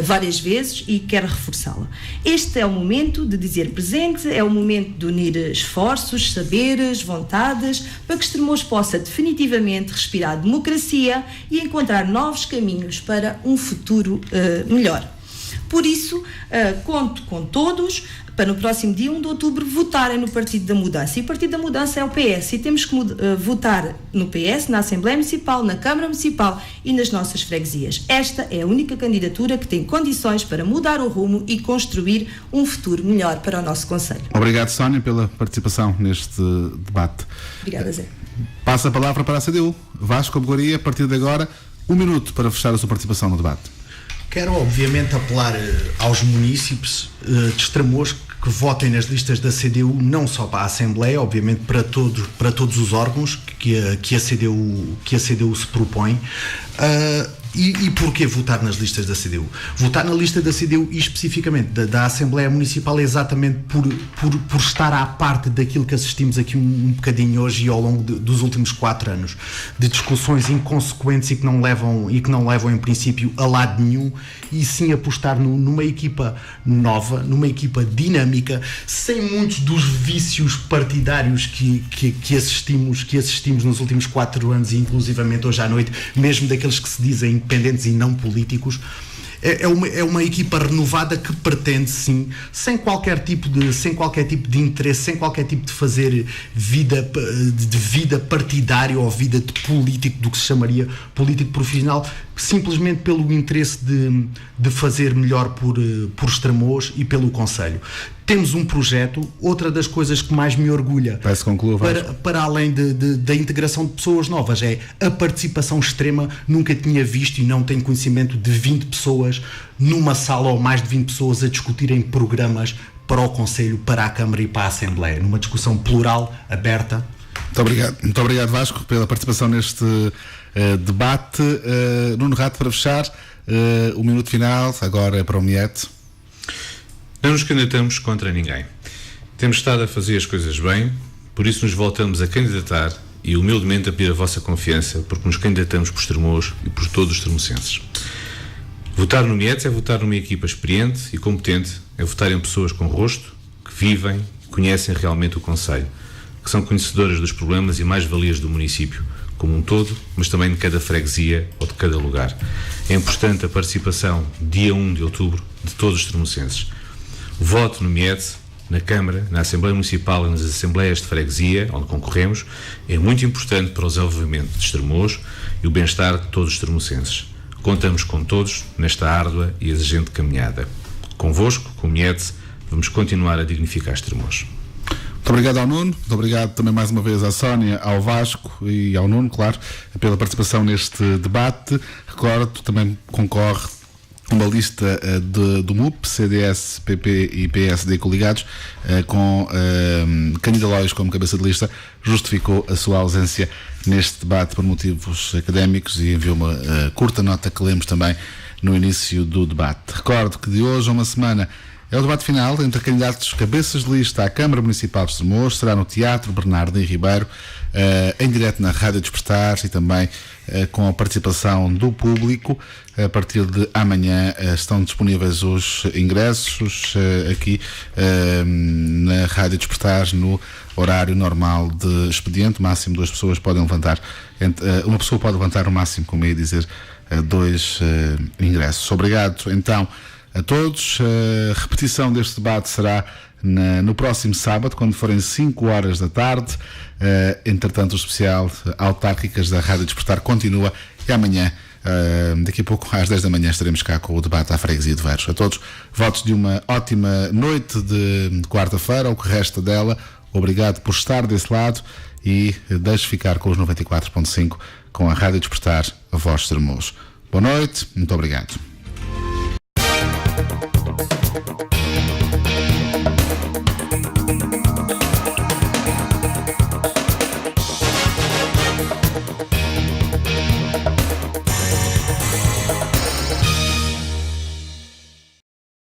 várias vezes e quero reforçá-la. Este é o momento de dizer presente, é o momento de unir esforços, saberes, vontades, para que Estremoz possa definitivamente respirar democracia e encontrar novos caminhos para um futuro melhor. Por isso, conto com todos para no próximo dia 1 de outubro votarem no Partido da Mudança. E o Partido da Mudança é o PS, e temos que votar no PS, na Assembleia Municipal, na Câmara Municipal e nas nossas freguesias. Esta é a única candidatura que tem condições para mudar o rumo e construir um futuro melhor para o nosso concelho. Obrigado, Sónia, pela participação neste debate. Obrigada, Zé. Passa a palavra para a CDU. Vasco Abelaria, a partir de agora, 1 minuto para fechar a sua participação no debate. Quero, obviamente, apelar aos munícipes de Estremoz que votem nas listas da CDU, não só para a Assembleia, obviamente para todos os órgãos que a CDU se propõe. E porquê votar nas listas da CDU? Votar na lista da CDU e especificamente da Assembleia Municipal é exatamente por estar à parte daquilo que assistimos aqui um bocadinho hoje e ao longo dos últimos 4 anos, de discussões inconsequentes e que não levam em princípio a lado nenhum, e sim apostar numa equipa nova, numa equipa dinâmica, sem muitos dos vícios partidários que assistimos nos últimos 4 anos e inclusivamente hoje à noite, mesmo daqueles que se dizem independentes e não políticos. É uma equipa renovada que pretende, sim, sem qualquer tipo de interesse, sem qualquer tipo de fazer vida partidária ou vida de político, do que se chamaria político profissional, simplesmente pelo interesse de fazer melhor por Estremoz e pelo Conselho. Temos um projeto. Outra das coisas que mais me orgulha, para além da integração de pessoas novas, é a participação extrema. Nunca tinha visto e não tenho conhecimento de 20 pessoas numa sala, ou mais de 20 pessoas a discutirem programas para o Conselho, para a Câmara e para a Assembleia, numa discussão plural, aberta. Muito obrigado, Vasco, pela participação neste debate. Nuno Rato, para fechar, o minuto final agora é para o Miete. Não nos candidatamos contra ninguém. Temos estado a fazer as coisas bem, por isso nos voltamos a candidatar e humildemente a pedir a vossa confiança, porque nos candidatamos por Estremoz e por todos os estremocenses. Votar no Mietes é votar numa equipa experiente e competente, é votar em pessoas com rosto, que vivem e conhecem realmente o Conselho, que são conhecedoras dos problemas e mais-valias do município, como um todo, mas também de cada freguesia ou de cada lugar. É importante a participação, dia 1 de outubro, de todos os estremocenses. O voto no Miete, na Câmara, na Assembleia Municipal e nas Assembleias de Freguesia, onde concorremos, é muito importante para o desenvolvimento de Estremoz e o bem-estar de todos os estremocenses. Contamos com todos nesta árdua e exigente caminhada. Convosco, com o Miete, vamos continuar a dignificar Estremoz. Muito obrigado ao Nuno, muito obrigado também mais uma vez à Sónia, ao Vasco e ao Nuno, claro, pela participação neste debate. Recordo, também concorre uma lista do MUP, CDS, PP e PSD coligados, com Cândido Lois como cabeça de lista, justificou a sua ausência neste debate por motivos académicos e enviou uma curta nota que lemos também no início do debate. Recordo que de hoje a uma semana é o debate final entre candidatos cabeças de lista à Câmara Municipal de Estremoz. Será no Teatro Bernardo em Ribeiro, em direto na Rádio Despertar e também com a participação do público. A partir de amanhã estão disponíveis os ingressos aqui na Rádio Despertar, no horário normal de expediente. Máximo 2 pessoas podem levantar, uma pessoa pode levantar no máximo, como eu ia dizer, 2 ingressos. Obrigado então a todos. A repetição deste debate será no próximo sábado, quando forem 5 horas da tarde. Entretanto, o especial Autárquicas da Rádio Despertar continua e amanhã, daqui a pouco às 10 da manhã, estaremos cá com o debate à Freguesia de Veiros. A todos, votos de uma ótima noite de quarta-feira, ou que resta dela. Obrigado por estar desse lado e deixe ficar com os 94.5 com a Rádio Despertar, a voz de Estremoz. Boa noite, muito obrigado.